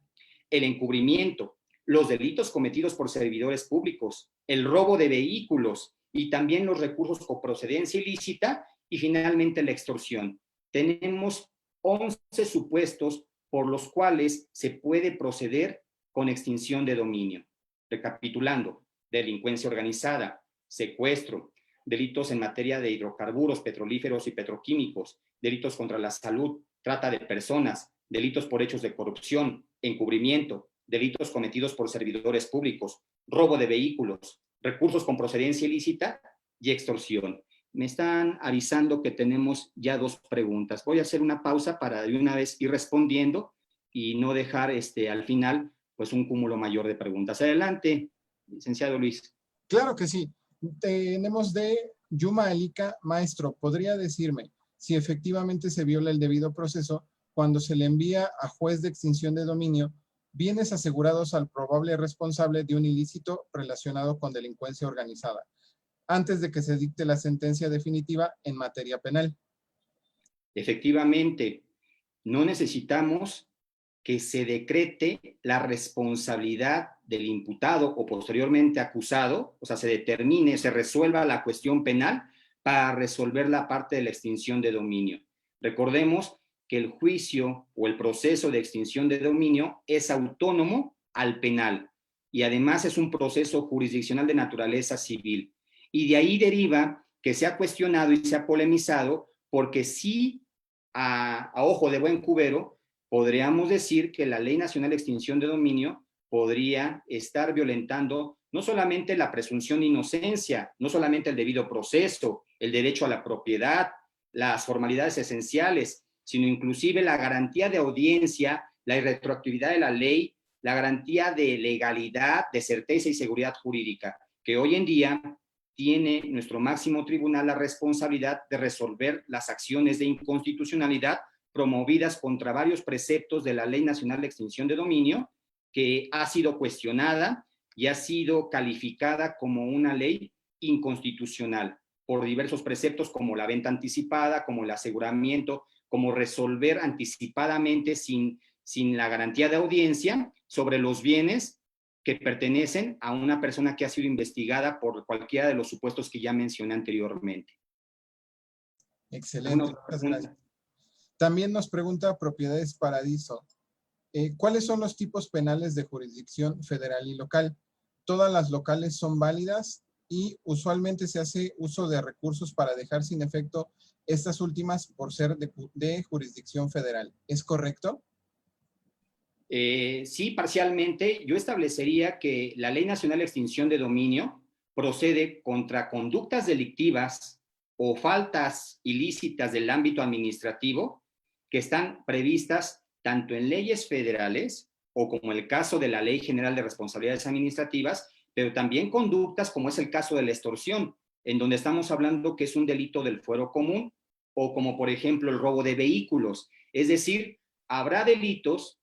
El encubrimiento, los delitos cometidos por servidores públicos, el robo de vehículos y también los recursos con procedencia ilícita y finalmente la extorsión. Tenemos 11 supuestos por los cuales se puede proceder con extinción de dominio. Recapitulando: delincuencia organizada, secuestro, delitos en materia de hidrocarburos, petrolíferos y petroquímicos, delitos contra la salud, trata de personas, delitos por hechos de corrupción, encubrimiento, delitos cometidos por servidores públicos, robo de vehículos, recursos con procedencia ilícita y extorsión. Me están avisando que tenemos ya 2 preguntas. Voy a hacer una pausa para de una vez ir respondiendo y no dejar al final pues un cúmulo mayor de preguntas. Adelante, licenciado Luis. Claro que sí. Tenemos de Yuma Alika: maestro, ¿podría decirme si efectivamente se viola el debido proceso cuando se le envía a juez de extinción de dominio bienes asegurados al probable responsable de un ilícito relacionado con delincuencia organizada, antes de que se dicte la sentencia definitiva en materia penal? Efectivamente, no necesitamos que se decrete la responsabilidad del imputado o posteriormente acusado, o sea, se determine, se resuelva la cuestión penal para resolver la parte de la extinción de dominio. Recordemos que el juicio o el proceso de extinción de dominio es autónomo al penal y además es un proceso jurisdiccional de naturaleza civil. Y de ahí deriva que se ha cuestionado y se ha polemizado porque sí, a ojo de buen cubero, podríamos decir que la Ley Nacional de Extinción de Dominio podría estar violentando no solamente la presunción de inocencia, no solamente el debido proceso, el derecho a la propiedad, las formalidades esenciales, sino inclusive la garantía de audiencia, la irretroactividad de la ley la garantía de legalidad, de certeza y seguridad jurídica, que hoy en día tiene nuestro máximo tribunal la responsabilidad de resolver las acciones de inconstitucionalidad promovidas contra varios preceptos de la Ley Nacional de Extinción de Dominio, que ha sido cuestionada y ha sido calificada como una ley inconstitucional por diversos preceptos como la venta anticipada, como el aseguramiento, como resolver anticipadamente sin la garantía de audiencia sobre los bienes que pertenecen a una persona que ha sido investigada por cualquiera de los supuestos que ya mencioné anteriormente. Excelente, muchas gracias. También nos pregunta Propiedades Paradiso. ¿Cuáles son los tipos penales de jurisdicción federal y local? ¿Todas las locales son válidas? Y usualmente se hace uso de recursos para dejar sin efecto estas últimas por ser de jurisdicción federal. ¿Es correcto? Sí, parcialmente. Yo establecería que la Ley Nacional de Extinción de Dominio procede contra conductas delictivas o faltas ilícitas del ámbito administrativo que están previstas tanto en leyes federales o como el caso de la Ley General de Responsabilidades Administrativas, pero también conductas como es el caso de la extorsión, en donde estamos hablando que es un delito del fuero común, o como por ejemplo el robo de vehículos. Es decir, habrá delitos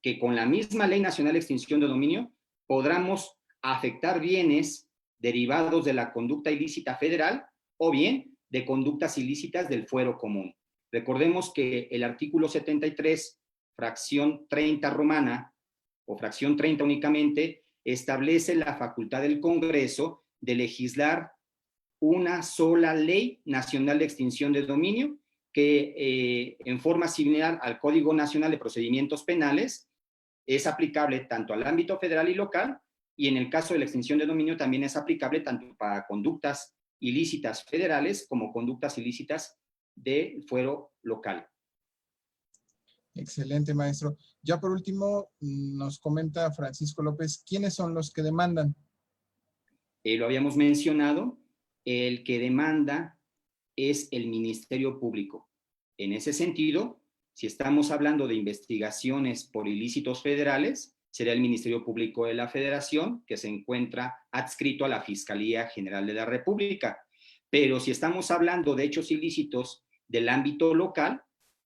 que con la misma Ley Nacional de Extinción de Dominio podamos afectar bienes derivados de la conducta ilícita federal o bien de conductas ilícitas del fuero común. Recordemos que el artículo 73, fracción 30 romana, o fracción 30 únicamente, establece la facultad del Congreso de legislar una sola Ley Nacional de Extinción de Dominio que en forma similar al Código Nacional de Procedimientos Penales es aplicable tanto al ámbito federal y local, y en el caso de la extinción de dominio también es aplicable tanto para conductas ilícitas federales como conductas ilícitas del fuero local. Excelente, maestro. Ya por último, nos comenta Francisco López, ¿quiénes son los que demandan? Lo habíamos mencionado, el que demanda es el Ministerio Público. En ese sentido, si estamos hablando de investigaciones por ilícitos federales, será el Ministerio Público de la Federación, que se encuentra adscrito a la Fiscalía General de la República. Pero si estamos hablando de hechos ilícitos del ámbito local,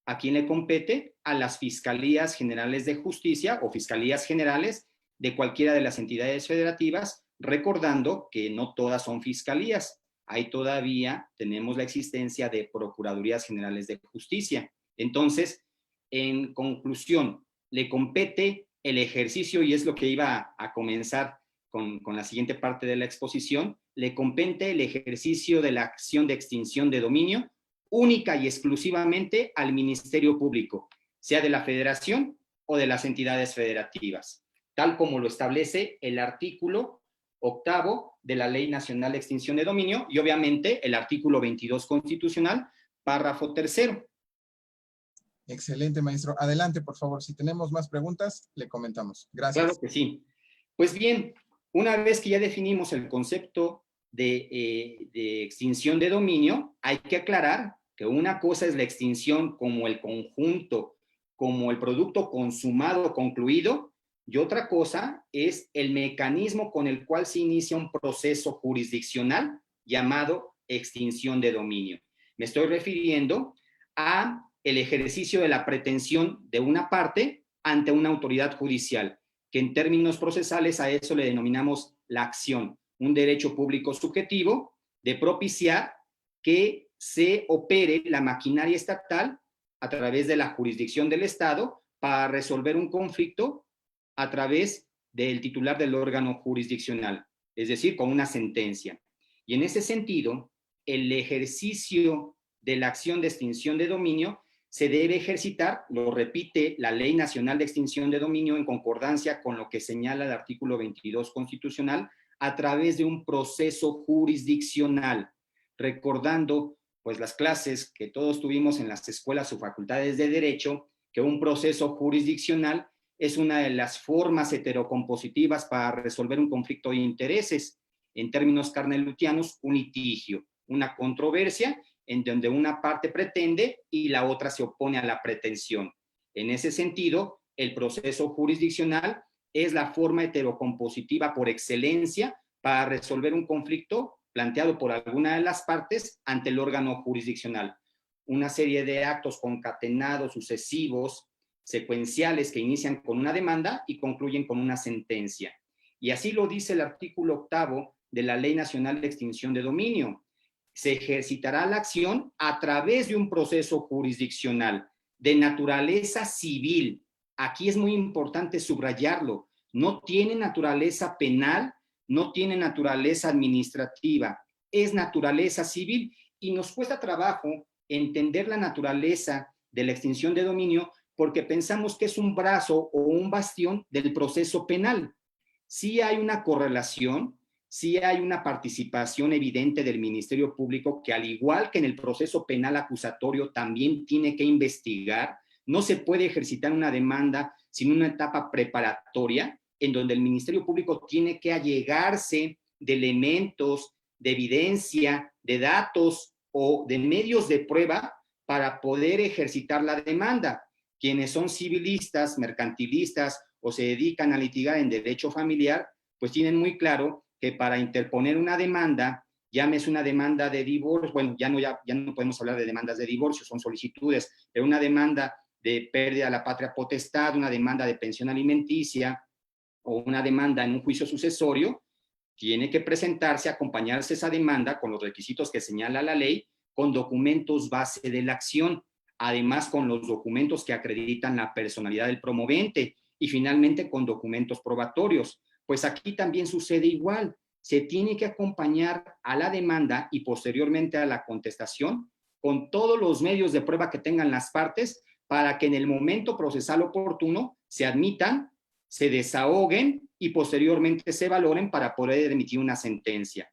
¿a quién le compete? A las Fiscalías Generales de Justicia o Fiscalías Generales de cualquiera de las entidades federativas, recordando que no todas son fiscalías. Ahí todavía tenemos la existencia de Procuradurías Generales de Justicia. Entonces, en conclusión, le compete el ejercicio, y es lo que iba a comenzar con la siguiente parte de la exposición, le compete el ejercicio de la acción de extinción de dominio única y exclusivamente al Ministerio Público, sea de la Federación o de las entidades federativas, tal como lo establece el artículo 8º de la Ley Nacional de Extinción de Dominio y obviamente el artículo 22 constitucional, párrafo 3º. Excelente, maestro. Adelante, por favor. Si tenemos más preguntas, le comentamos. Gracias. Claro que sí. Pues bien, una vez que ya definimos el concepto de extinción de dominio, hay que aclarar que una cosa es la extinción como el conjunto, como el producto consumado, concluido, y otra cosa es el mecanismo con el cual se inicia un proceso jurisdiccional llamado extinción de dominio. Me estoy refiriendo a el ejercicio de la pretensión de una parte ante una autoridad judicial, que en términos procesales a eso le denominamos la acción, un derecho público subjetivo de propiciar que se opere la maquinaria estatal a través de la jurisdicción del Estado para resolver un conflicto a través del titular del órgano jurisdiccional, es decir, con una sentencia. Y en ese sentido, el ejercicio de la acción de extinción de dominio se debe ejercitar, lo repite la Ley Nacional de Extinción de Dominio en concordancia con lo que señala el artículo 22 constitucional, a través de un proceso jurisdiccional, recordando pues las clases que todos tuvimos en las escuelas o facultades de Derecho, que un proceso jurisdiccional es una de las formas heterocompositivas para resolver un conflicto de intereses. En términos carnelutianos, un litigio, una controversia en donde una parte pretende y la otra se opone a la pretensión. En ese sentido, el proceso jurisdiccional es la forma heterocompositiva por excelencia para resolver un conflicto planteado por alguna de las partes ante el órgano jurisdiccional. Una serie de actos concatenados, sucesivos, secuenciales que inician con una demanda y concluyen con una sentencia. Y así lo dice el artículo 8 de la Ley Nacional de Extinción de Dominio. Se ejercitará la acción a través de un proceso jurisdiccional de naturaleza civil. Aquí es muy importante subrayarlo. No tiene naturaleza penal, no tiene naturaleza administrativa, es naturaleza civil, y nos cuesta trabajo entender la naturaleza de la extinción de dominio porque pensamos que es un brazo o un bastión del proceso penal. Sí hay una correlación, sí hay una participación evidente del Ministerio Público que, al igual que en el proceso penal acusatorio, también tiene que investigar. No se puede ejercitar una demanda sin una etapa preparatoria en donde el Ministerio Público tiene que allegarse de elementos, de evidencia, de datos o de medios de prueba para poder ejercitar la demanda. Quienes son civilistas, mercantilistas o se dedican a litigar en derecho familiar, pues tienen muy claro que para interponer una demanda, llámese una demanda de divorcio, bueno, ya no podemos hablar de demandas de divorcio, son solicitudes, pero una demanda de pérdida de la patria potestad, una demanda de pensión alimenticia o una demanda en un juicio sucesorio, tiene que presentarse, acompañarse esa demanda con los requisitos que señala la ley, con documentos base de la acción, además con los documentos que acreditan la personalidad del promovente y finalmente con documentos probatorios. Pues aquí también sucede igual. Se tiene que acompañar a la demanda y posteriormente a la contestación con todos los medios de prueba que tengan las partes para que en el momento procesal oportuno se admitan, se desahoguen y posteriormente se valoren para poder emitir una sentencia.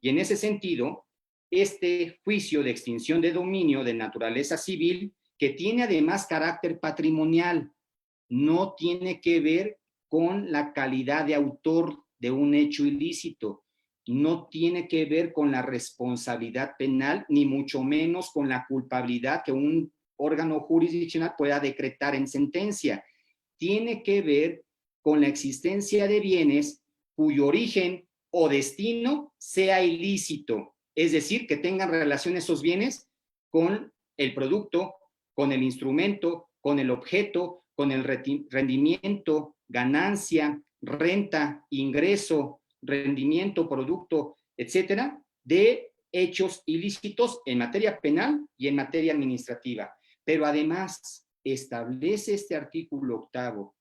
Y en ese sentido, este juicio de extinción de dominio de naturaleza civil, que tiene además carácter patrimonial, no tiene que ver con la calidad de autor de un hecho ilícito, no tiene que ver con la responsabilidad penal, ni mucho menos con la culpabilidad que un órgano jurisdiccional pueda decretar en sentencia. Tiene que ver con la existencia de bienes cuyo origen o destino sea ilícito, es decir, que tengan relación esos bienes con el producto, con el instrumento, con el objeto, con el rendimiento, ganancia, renta, ingreso, rendimiento, producto, etcétera, de hechos ilícitos en materia penal y en materia administrativa. Pero además establece este artículo 8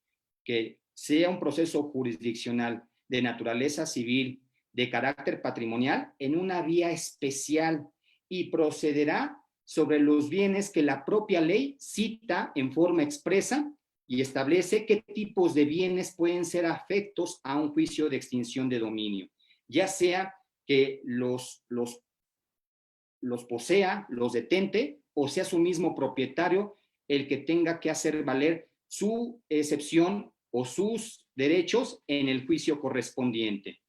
que sea un proceso jurisdiccional de naturaleza civil, de carácter patrimonial, en una vía especial y procederá sobre los bienes que la propia ley cita en forma expresa y establece qué tipos de bienes pueden ser afectos a un juicio de extinción de dominio, ya sea que los posea, los detente, o sea su mismo propietario el que tenga que hacer valer su excepción o sus derechos en el juicio correspondiente.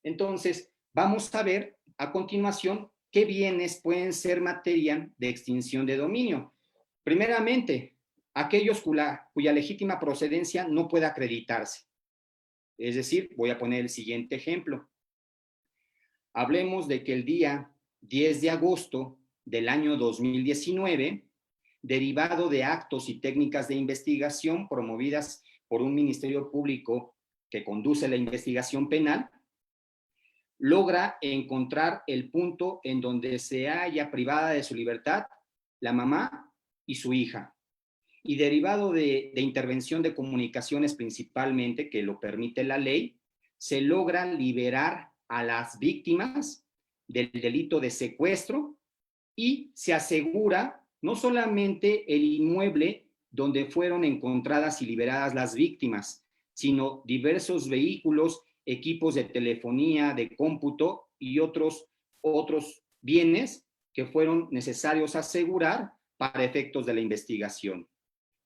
Entonces, vamos a ver a continuación qué bienes pueden ser materia de extinción de dominio. Primeramente, aquellos cuya legítima procedencia no pueda acreditarse. Es decir, voy a poner el siguiente ejemplo. Hablemos de que el día 10 de agosto del año 2019, derivado de actos y técnicas de investigación promovidas por un ministerio público que conduce la investigación penal, logra encontrar el punto en donde se halla privada de su libertad la mamá y su hija. Y derivado de intervención de comunicaciones principalmente, que lo permite la ley, se logra liberar a las víctimas del delito de secuestro y se asegura no solamente el inmueble donde fueron encontradas y liberadas las víctimas, sino diversos vehículos, equipos de telefonía, de cómputo y otros bienes que fueron necesarios asegurar para efectos de la investigación.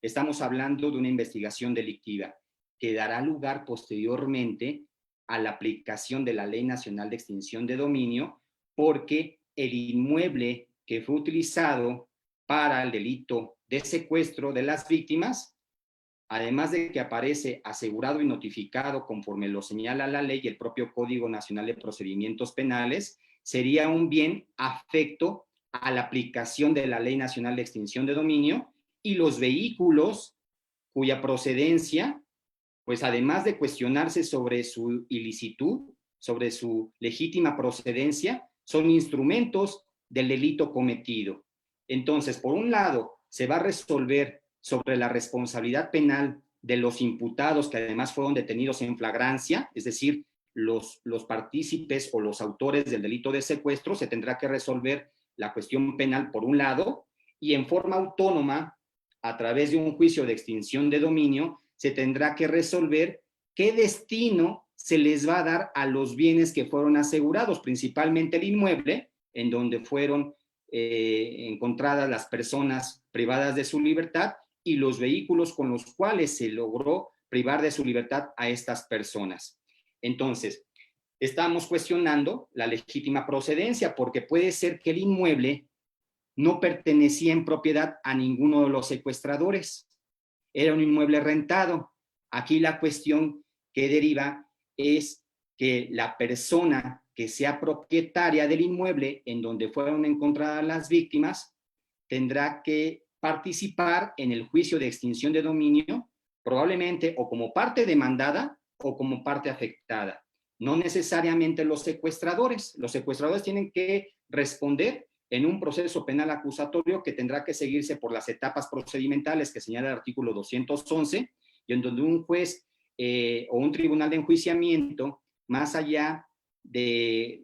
Estamos hablando de una investigación delictiva que dará lugar posteriormente a la aplicación de la Ley Nacional de Extinción de Dominio, porque el inmueble que fue utilizado para el delito de secuestro de las víctimas además de que aparece asegurado y notificado conforme lo señala la ley y el propio Código Nacional de Procedimientos Penales, sería un bien afecto a la aplicación de la Ley Nacional de Extinción de Dominio, y los vehículos cuya procedencia, pues además de cuestionarse sobre su ilicitud, sobre su legítima procedencia, son instrumentos del delito cometido. Entonces, por un lado, se va a resolver sobre la responsabilidad penal de los imputados que además fueron detenidos en flagrancia, es decir, los partícipes o los autores del delito de secuestro. Se tendrá que resolver la cuestión penal por un lado, y en forma autónoma, a través de un juicio de extinción de dominio, se tendrá que resolver qué destino se les va a dar a los bienes que fueron asegurados, principalmente el inmueble, en donde fueron encontradas las personas privadas de su libertad, y los vehículos con los cuales se logró privar de su libertad a estas personas. Entonces, estamos cuestionando la legítima procedencia, porque puede ser que el inmueble no pertenecía en propiedad a ninguno de los secuestradores. Era un inmueble rentado. Aquí la cuestión que deriva es que la persona que sea propietaria del inmueble en donde fueron encontradas las víctimas tendrá que participar en el juicio de extinción de dominio, probablemente o como parte demandada o como parte afectada. No necesariamente los secuestradores. Los secuestradores tienen que responder en un proceso penal acusatorio que tendrá que seguirse por las etapas procedimentales que señala el artículo 211, y en donde un juez o un tribunal de enjuiciamiento, más allá de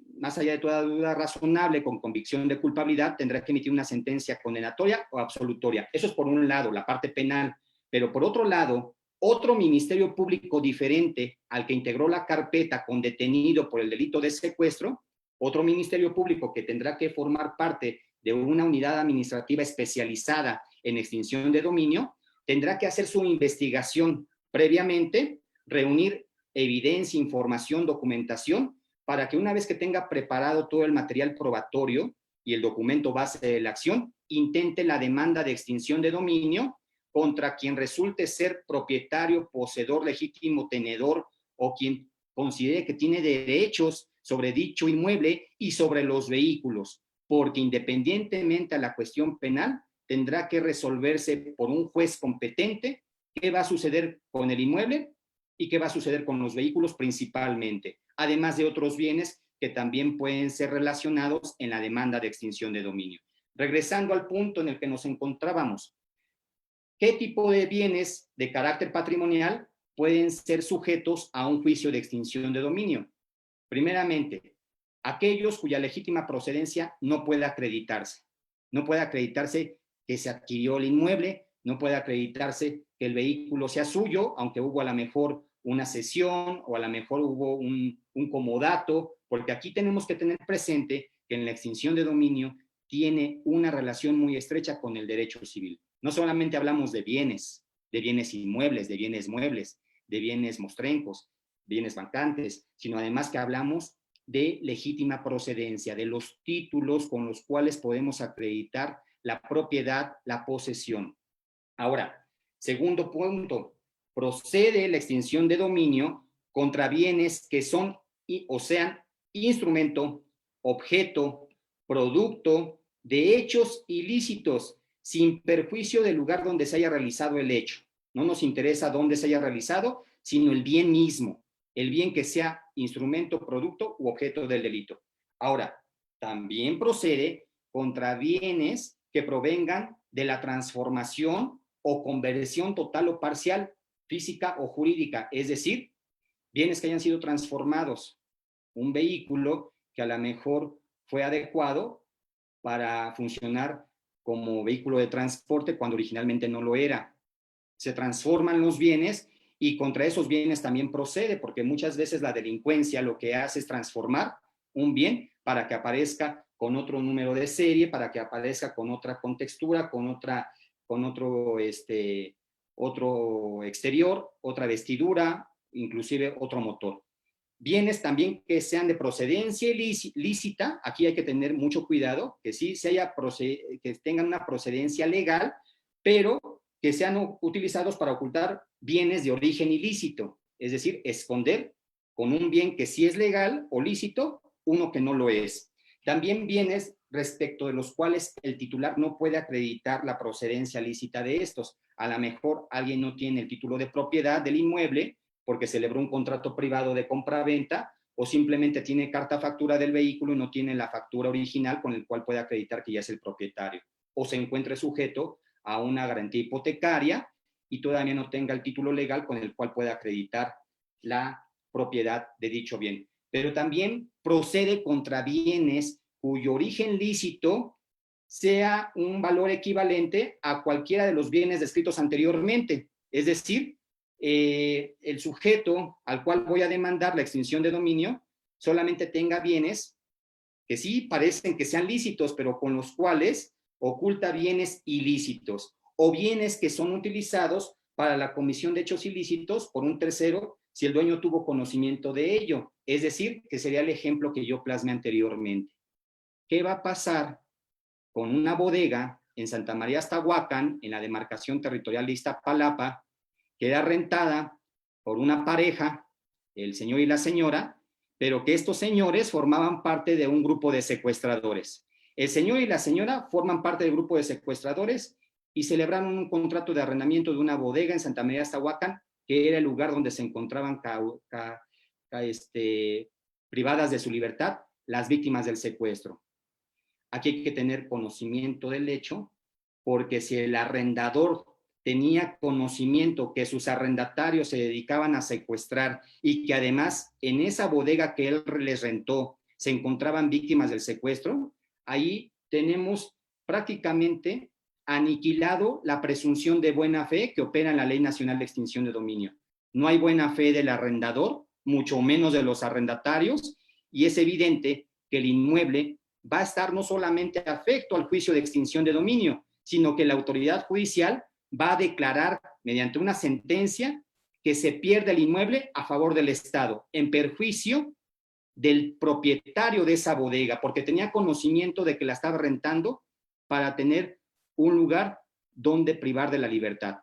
toda duda razonable con convicción de culpabilidad, tendrá que emitir una sentencia condenatoria o absolutoria. Eso es por un lado, la parte penal. Pero por otro lado, otro ministerio público diferente al que integró la carpeta con detenido por el delito de secuestro, otro ministerio público que tendrá que formar parte de una unidad administrativa especializada en extinción de dominio, tendrá que hacer su investigación previamente, reunir evidencia, información, documentación, para que una vez que tenga preparado todo el material probatorio y el documento base de la acción, intente la demanda de extinción de dominio contra quien resulte ser propietario, poseedor legítimo, tenedor, o quien considere que tiene derechos sobre dicho inmueble y sobre los vehículos, porque independientemente a la cuestión penal, tendrá que resolverse por un juez competente qué va a suceder con el inmueble y qué va a suceder con los vehículos principalmente, además de otros bienes que también pueden ser relacionados en la demanda de extinción de dominio. Regresando al punto en el que nos encontrábamos, ¿qué tipo de bienes de carácter patrimonial pueden ser sujetos a un juicio de extinción de dominio? Primeramente, aquellos cuya legítima procedencia no puede acreditarse. No puede acreditarse que se adquirió el inmueble, no puede acreditarse que el vehículo sea suyo, aunque hubo a lo mejor una cesión o a lo mejor hubo un comodato, porque aquí tenemos que tener presente que en la extinción de dominio tiene una relación muy estrecha con el derecho civil. No solamente hablamos de bienes inmuebles, de bienes muebles, de bienes mostrencos, bienes vacantes, sino además que hablamos de legítima procedencia, de los títulos con los cuales podemos acreditar la propiedad, la posesión. Ahora, segundo punto, procede la extinción de dominio contra bienes que son o sean instrumento, objeto, producto de hechos ilícitos, sin perjuicio del lugar donde se haya realizado el hecho. No nos interesa dónde se haya realizado, sino el bien mismo, el bien que sea instrumento, producto u objeto del delito. Ahora, también procede contra bienes que provengan de la transformación o conversión total o parcial, física o jurídica, es decir, bienes que hayan sido transformados. Un vehículo que a lo mejor fue adecuado para funcionar como vehículo de transporte cuando originalmente no lo era. Se transforman los bienes y contra esos bienes también procede, porque muchas veces la delincuencia lo que hace es transformar un bien para que aparezca con otro número de serie, para que aparezca con otra contextura, con otro exterior, otra vestidura, inclusive otro motor. Bienes también que sean de procedencia lícita, aquí hay que tener mucho cuidado, que sí que tengan una procedencia legal, pero que sean utilizados para ocultar bienes de origen ilícito, es decir, esconder con un bien que sí es legal o lícito, uno que no lo es. También bienes respecto de los cuales el titular no puede acreditar la procedencia lícita de estos. A lo mejor alguien no tiene el título de propiedad del inmueble porque celebró un contrato privado de compra-venta, o simplemente tiene carta factura del vehículo y no tiene la factura original con el cual puede acreditar que ya es el propietario, o se encuentre sujeto a una garantía hipotecaria y todavía no tenga el título legal con el cual puede acreditar la propiedad de dicho bien. Pero también procede contra bienes cuyo origen lícito sea un valor equivalente a cualquiera de los bienes descritos anteriormente. Es decir, el sujeto al cual voy a demandar la extinción de dominio solamente tenga bienes que sí parecen que sean lícitos, pero con los cuales oculta bienes ilícitos o bienes que son utilizados para la comisión de hechos ilícitos por un tercero si el dueño tuvo conocimiento de ello. Es decir, que sería el ejemplo que yo plasmé anteriormente. ¿Qué va a pasar con una bodega en Santa María Aztahuacán, en la demarcación territorial de Iztapalapa, que era rentada por una pareja, el señor y la señora, pero que estos señores formaban parte de un grupo de secuestradores? El señor y la señora forman parte del grupo de secuestradores y celebraron un contrato de arrendamiento de una bodega en Santa María Aztahuacán, que era el lugar donde se encontraban privadas de su libertad las víctimas del secuestro. Aquí hay que tener conocimiento del hecho, porque si el arrendador tenía conocimiento que sus arrendatarios se dedicaban a secuestrar y que además en esa bodega que él les rentó se encontraban víctimas del secuestro, ahí tenemos prácticamente aniquilado la presunción de buena fe que opera en la Ley Nacional de Extinción de Dominio. No hay buena fe del arrendador, mucho menos de los arrendatarios, y es evidente que el inmueble va a estar no solamente afecto al juicio de extinción de dominio, sino que la autoridad judicial va a declarar mediante una sentencia que se pierde el inmueble a favor del Estado, en perjuicio del propietario de esa bodega, porque tenía conocimiento de que la estaba rentando para tener un lugar donde privar de la libertad,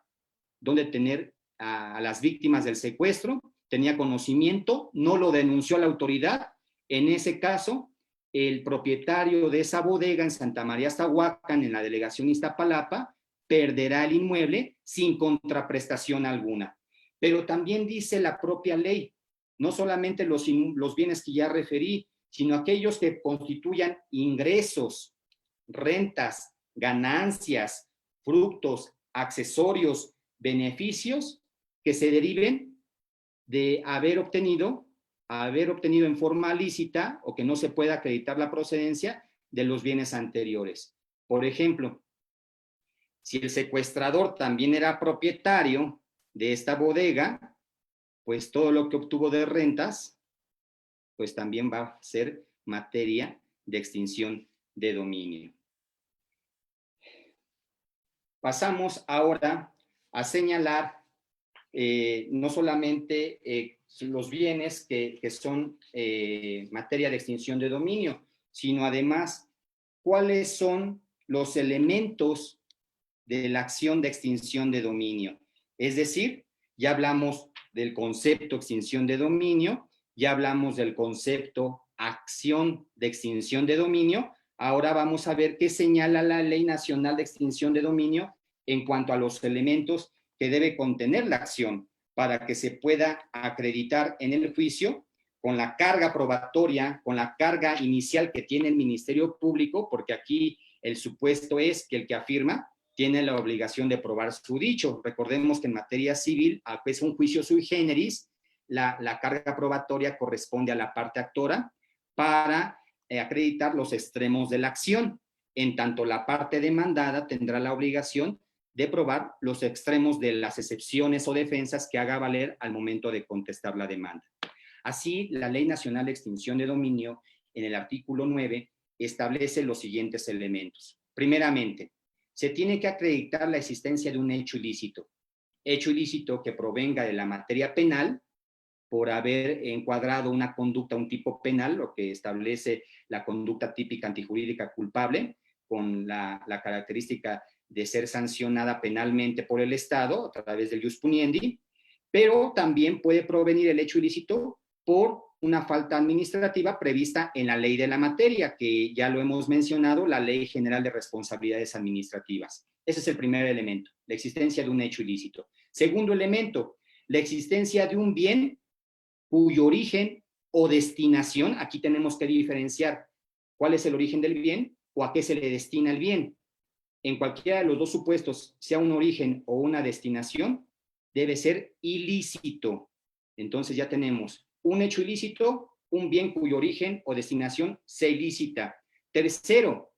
donde tener a las víctimas del secuestro. Tenía conocimiento, no lo denunció a la autoridad. En ese caso, el propietario de esa bodega en Santa María Aztahuacán, en la delegación Iztapalapa, perderá el inmueble sin contraprestación alguna. Pero también dice la propia ley, no solamente los bienes que ya referí, sino aquellos que constituyan ingresos, rentas, ganancias, frutos, accesorios, beneficios que se deriven de haber obtenido en forma lícita o que no se pueda acreditar la procedencia de los bienes anteriores. Por ejemplo, si el secuestrador también era propietario de esta bodega, pues todo lo que obtuvo de rentas, pues también va a ser materia de extinción de dominio. Pasamos ahora a señalar no solamente los bienes que son materia de extinción de dominio, sino además cuáles son los elementos de la acción de extinción de dominio. Es decir, ya hablamos del concepto extinción de dominio, ya hablamos del concepto acción de extinción de dominio. Ahora vamos a ver qué señala la Ley Nacional de Extinción de Dominio en cuanto a los elementos que debe contener la acción para que se pueda acreditar en el juicio con la carga probatoria, con la carga inicial que tiene el Ministerio Público, porque aquí el supuesto es que el que afirma tiene la obligación de probar su dicho. Recordemos que en materia civil, aunque es un juicio sui generis, la carga probatoria corresponde a la parte actora para acreditar los extremos de la acción. En tanto, la parte demandada tendrá la obligación de probar los extremos de las excepciones o defensas que haga valer al momento de contestar la demanda. Así, la Ley Nacional de Extinción de Dominio, en el artículo 9, establece los siguientes elementos. Primeramente, se tiene que acreditar la existencia de un hecho ilícito que provenga de la materia penal por haber encuadrado una conducta, un tipo penal, lo que establece la conducta típica antijurídica culpable, con la característica de ser sancionada penalmente por el Estado a través del ius puniendi, pero también puede provenir el hecho ilícito por una falta administrativa prevista en la ley de la materia, que ya lo hemos mencionado, la Ley General de Responsabilidades Administrativas. Ese es el primer elemento, la existencia de un hecho ilícito. Segundo elemento, la existencia de un bien cuyo origen o destinación, aquí tenemos que diferenciar cuál es el origen del bien o a qué se le destina el bien. En cualquiera de los dos supuestos, sea un origen o una destinación, debe ser ilícito. Entonces ya tenemos un hecho ilícito, un bien cuyo origen o destinación sea ilícita. Tercero,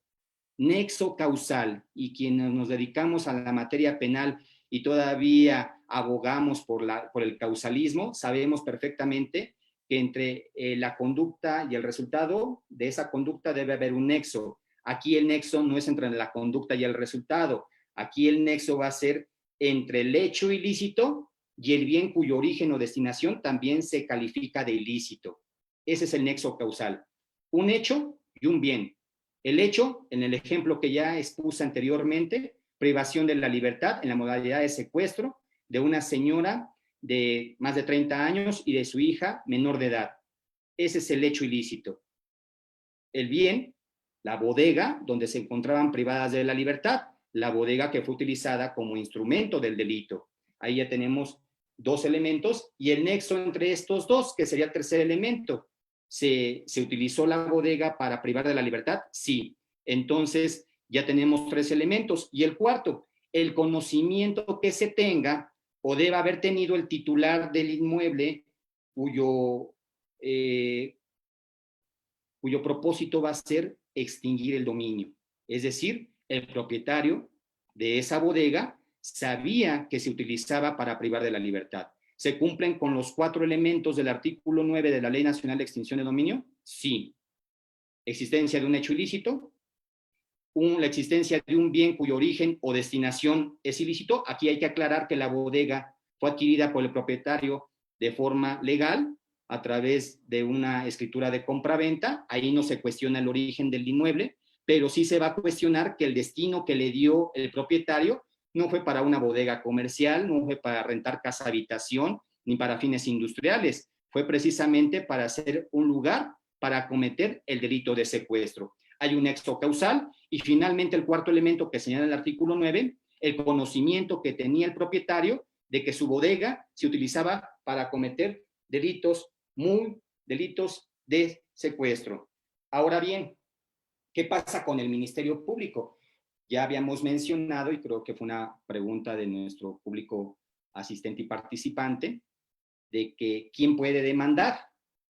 nexo causal. Y quienes nos dedicamos a la materia penal y todavía abogamos por el causalismo, sabemos perfectamente que entre la conducta y el resultado de esa conducta debe haber un nexo. Aquí el nexo no es entre la conducta y el resultado. Aquí el nexo va a ser entre el hecho ilícito y el bien cuyo origen o destinación también se califica de ilícito. Ese es el nexo causal. Un hecho y un bien. El hecho, en el ejemplo que ya expuse anteriormente, privación de la libertad en la modalidad de secuestro de una señora de más de 30 años y de su hija menor de edad. Ese es el hecho ilícito. El bien, la bodega donde se encontraban privadas de la libertad, la bodega que fue utilizada como instrumento del delito. Ahí ya tenemos dos elementos y el nexo entre estos dos, que sería el tercer elemento. ¿Se utilizó la bodega para privar de la libertad? Sí. Entonces ya tenemos tres elementos. Y el cuarto, el conocimiento que se tenga o deba haber tenido el titular del inmueble cuyo propósito va a ser extinguir el dominio. Es decir, el propietario de esa bodega sabía que se utilizaba para privar de la libertad. ¿Se cumplen con los 4 elementos del artículo 9 de la Ley Nacional de Extinción de Dominio? Sí. Existencia de un hecho ilícito, la existencia de un bien cuyo origen o destinación es ilícito. Aquí hay que aclarar que la bodega fue adquirida por el propietario de forma legal a través de una escritura de compraventa. Ahí no se cuestiona el origen del inmueble, pero sí se va a cuestionar que el destino que le dio el propietario no fue para una bodega comercial, no fue para rentar casa habitación, ni para fines industriales. Fue precisamente para hacer un lugar para cometer el delito de secuestro. Hay un nexo causal y finalmente el cuarto elemento que señala el artículo 9, el conocimiento que tenía el propietario de que su bodega se utilizaba para cometer delitos de secuestro. Ahora bien, ¿qué pasa con el Ministerio Público? Ya habíamos mencionado, y creo que fue una pregunta de nuestro público asistente y participante, de que ¿quién puede demandar?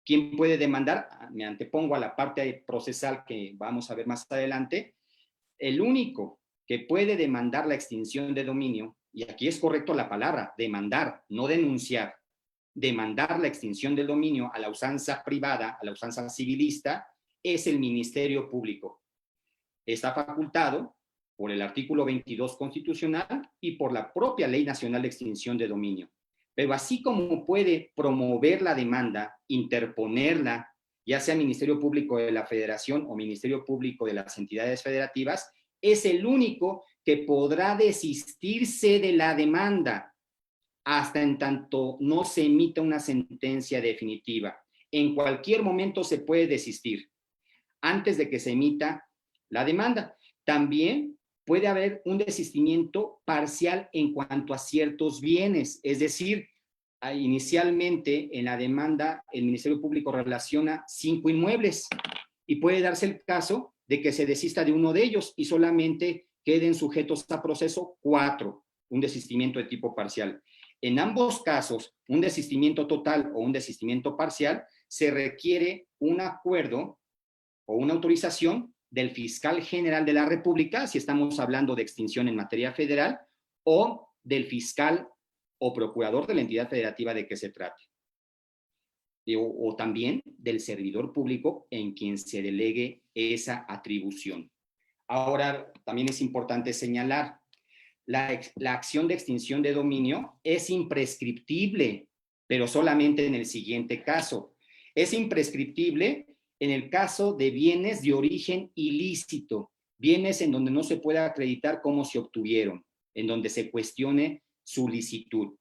¿Quién puede demandar? Me antepongo a la parte procesal que vamos a ver más adelante. El único que puede demandar la extinción de dominio, y aquí es correcto la palabra, demandar, no denunciar, demandar la extinción del dominio a la usanza privada, a la usanza civilista, es el Ministerio Público. Está facultado por el artículo 22 constitucional y por la propia Ley Nacional de Extinción de Dominio. Pero así como puede promover la demanda, interponerla, ya sea Ministerio Público de la Federación o Ministerio Público de las entidades federativas, es el único que podrá desistirse de la demanda hasta en tanto no se emita una sentencia definitiva. En cualquier momento se puede desistir antes de que se emita la demanda. También puede haber un desistimiento parcial en cuanto a ciertos bienes, es decir, inicialmente en la demanda el Ministerio Público relaciona 5 inmuebles y puede darse el caso de que se desista de uno de ellos y solamente queden sujetos a proceso 4, un desistimiento de tipo parcial. En ambos casos, un desistimiento total o un desistimiento parcial, se requiere un acuerdo o una autorización del fiscal general de la República, si estamos hablando de extinción en materia federal, o del fiscal o procurador de la entidad federativa de que se trate. O también del servidor público en quien se delegue esa atribución. Ahora, también es importante señalar, la acción de extinción de dominio es imprescriptible, pero solamente en el siguiente caso. Es imprescriptible en el caso de bienes de origen ilícito, bienes en donde no se pueda acreditar cómo se obtuvieron, en donde se cuestione su licitud.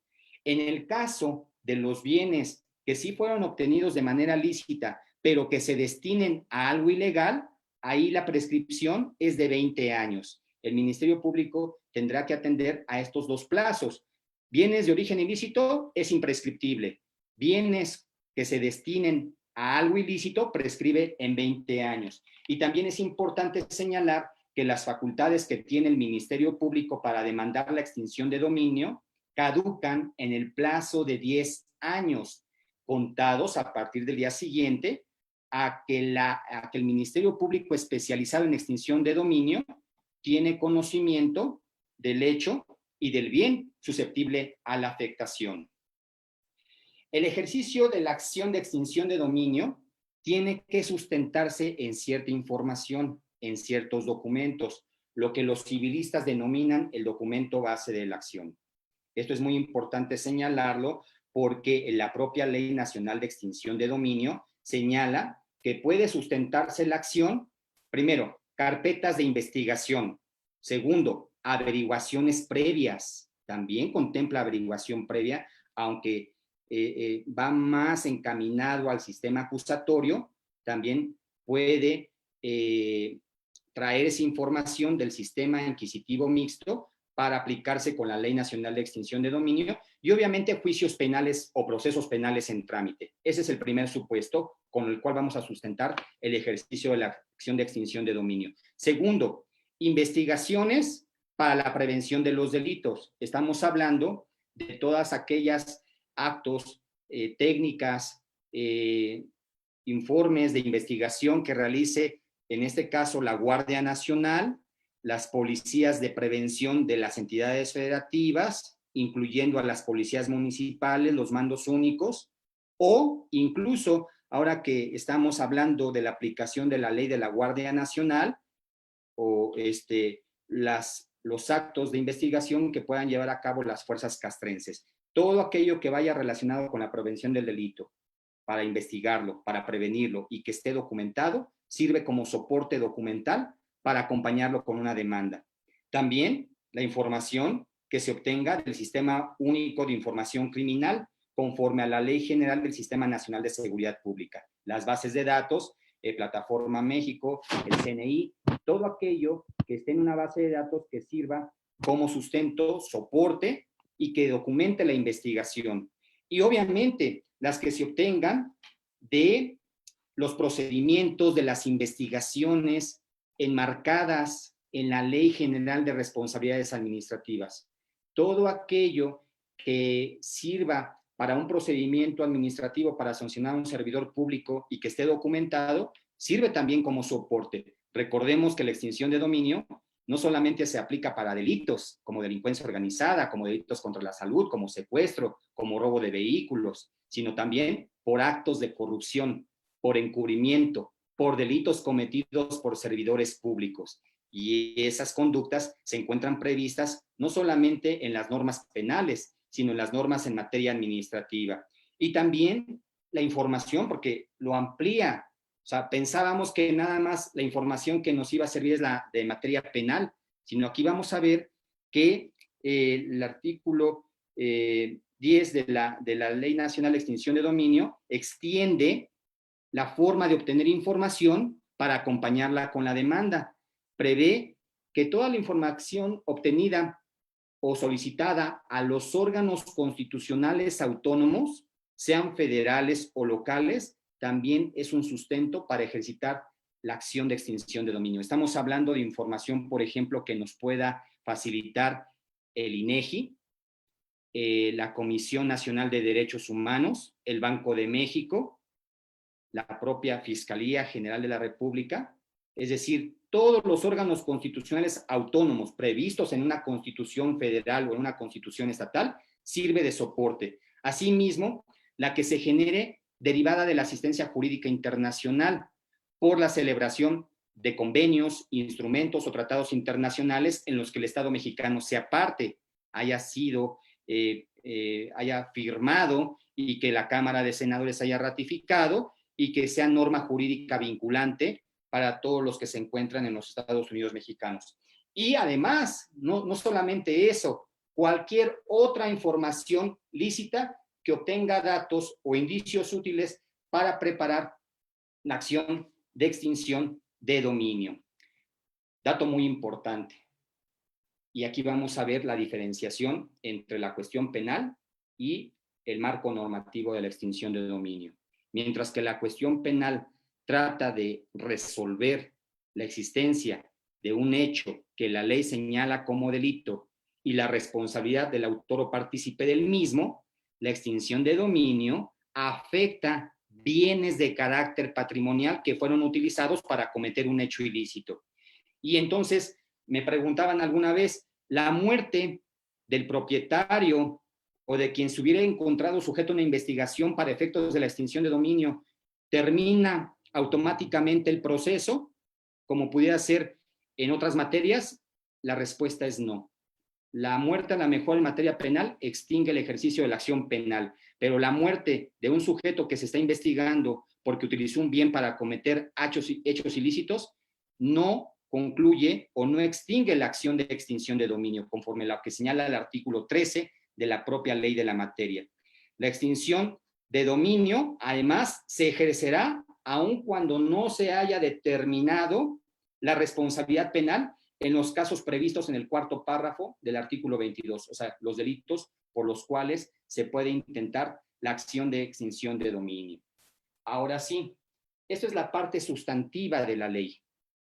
En el caso de los bienes que sí fueron obtenidos de manera lícita, pero que se destinen a algo ilegal, ahí la prescripción es de 20 años. El Ministerio Público tendrá que atender a estos dos plazos. Bienes de origen ilícito es imprescriptible. Bienes que se destinen a algo ilícito prescribe en 20 años. Y también es importante señalar que las facultades que tiene el Ministerio Público para demandar la extinción de dominio caducan en el plazo de 10 años, contados a partir del día siguiente a que el Ministerio Público especializado en extinción de dominio tiene conocimiento del hecho y del bien susceptible a la afectación. El ejercicio de la acción de extinción de dominio tiene que sustentarse en cierta información, en ciertos documentos, lo que los civilistas denominan el documento base de la acción. Esto es muy importante señalarlo porque la propia Ley Nacional de Extinción de Dominio señala que puede sustentarse la acción, primero, carpetas de investigación. Segundo, averiguaciones previas. También contempla averiguación previa, aunque va más encaminado al sistema acusatorio, también puede traer esa información del sistema inquisitivo mixto para aplicarse con la Ley Nacional de Extinción de Dominio y obviamente juicios penales o procesos penales en trámite. Ese es el primer supuesto con el cual vamos a sustentar el ejercicio de la acción de extinción de dominio. Segundo, investigaciones para la prevención de los delitos. Estamos hablando de todas aquellas actos, técnicas, informes de investigación que realice, en este caso, la Guardia Nacional, las policías de prevención de las entidades federativas, incluyendo a las policías municipales, los mandos únicos, o incluso, ahora que estamos hablando de la aplicación de la ley de la Guardia Nacional, o los actos de investigación que puedan llevar a cabo las fuerzas castrenses. Todo aquello que vaya relacionado con la prevención del delito, para investigarlo, para prevenirlo y que esté documentado, sirve como soporte documental para acompañarlo con una demanda. También la información que se obtenga del Sistema Único de Información Criminal conforme a la Ley General del Sistema Nacional de Seguridad Pública. Las bases de datos, Plataforma México, el CNI, todo aquello que esté en una base de datos que sirva como sustento, soporte y que documente la investigación. Y obviamente las que se obtengan de los procedimientos de las investigaciones enmarcadas en la Ley General de Responsabilidades Administrativas. Todo aquello que sirva para un procedimiento administrativo para sancionar a un servidor público y que esté documentado, sirve también como soporte. Recordemos que la extinción de dominio no solamente se aplica para delitos como delincuencia organizada, como delitos contra la salud, como secuestro, como robo de vehículos, sino también por actos de corrupción, por encubrimiento, por delitos cometidos por servidores públicos. Y esas conductas se encuentran previstas no solamente en las normas penales, sino en las normas en materia administrativa. Y también la información, porque lo amplía. O sea, pensábamos que nada más la información que nos iba a servir es la de materia penal, sino aquí vamos a ver que el artículo 10 de la Ley Nacional de Extinción de Dominio extiende la forma de obtener información para acompañarla con la demanda. Prevé que toda la información obtenida o solicitada a los órganos constitucionales autónomos, sean federales o locales, también es un sustento para ejercitar la acción de extinción de dominio. Estamos hablando de información, por ejemplo, que nos pueda facilitar el INEGI, la Comisión Nacional de Derechos Humanos, el Banco de México, la propia Fiscalía General de la República, es decir, todos los órganos constitucionales autónomos previstos en una constitución federal o en una constitución estatal, sirve de soporte. Asimismo, la que se genere derivada de la asistencia jurídica internacional por la celebración de convenios, instrumentos o tratados internacionales en los que el Estado mexicano sea parte, haya sido, haya firmado y que la Cámara de Senadores haya ratificado y que sea norma jurídica vinculante para todos los que se encuentran en los Estados Unidos mexicanos. Y además, no solamente eso, cualquier otra información lícita que obtenga datos o indicios útiles para preparar la acción de extinción de dominio. Dato muy importante. Y aquí vamos a ver la diferenciación entre la cuestión penal y el marco normativo de la extinción de dominio. Mientras que la cuestión penal trata de resolver la existencia de un hecho que la ley señala como delito y la responsabilidad del autor o partícipe del mismo, la extinción de dominio afecta bienes de carácter patrimonial que fueron utilizados para cometer un hecho ilícito. Y entonces me preguntaban alguna vez, ¿la muerte del propietario o de quien se hubiera encontrado sujeto a una investigación para efectos de la extinción de dominio termina automáticamente el proceso, como pudiera ser en otras materias? La respuesta es no. La muerte, a lo mejor en materia penal, extingue el ejercicio de la acción penal, pero la muerte de un sujeto que se está investigando porque utilizó un bien para cometer hechos ilícitos no concluye o no extingue la acción de extinción de dominio, conforme a lo que señala el artículo 13 de la propia ley de la materia. La extinción de dominio, además, se ejercerá aun cuando no se haya determinado la responsabilidad penal en los casos previstos en el cuarto párrafo del artículo 22, o sea, los delitos por los cuales se puede intentar la acción de extinción de dominio. Ahora sí, esto es la parte sustantiva de la ley.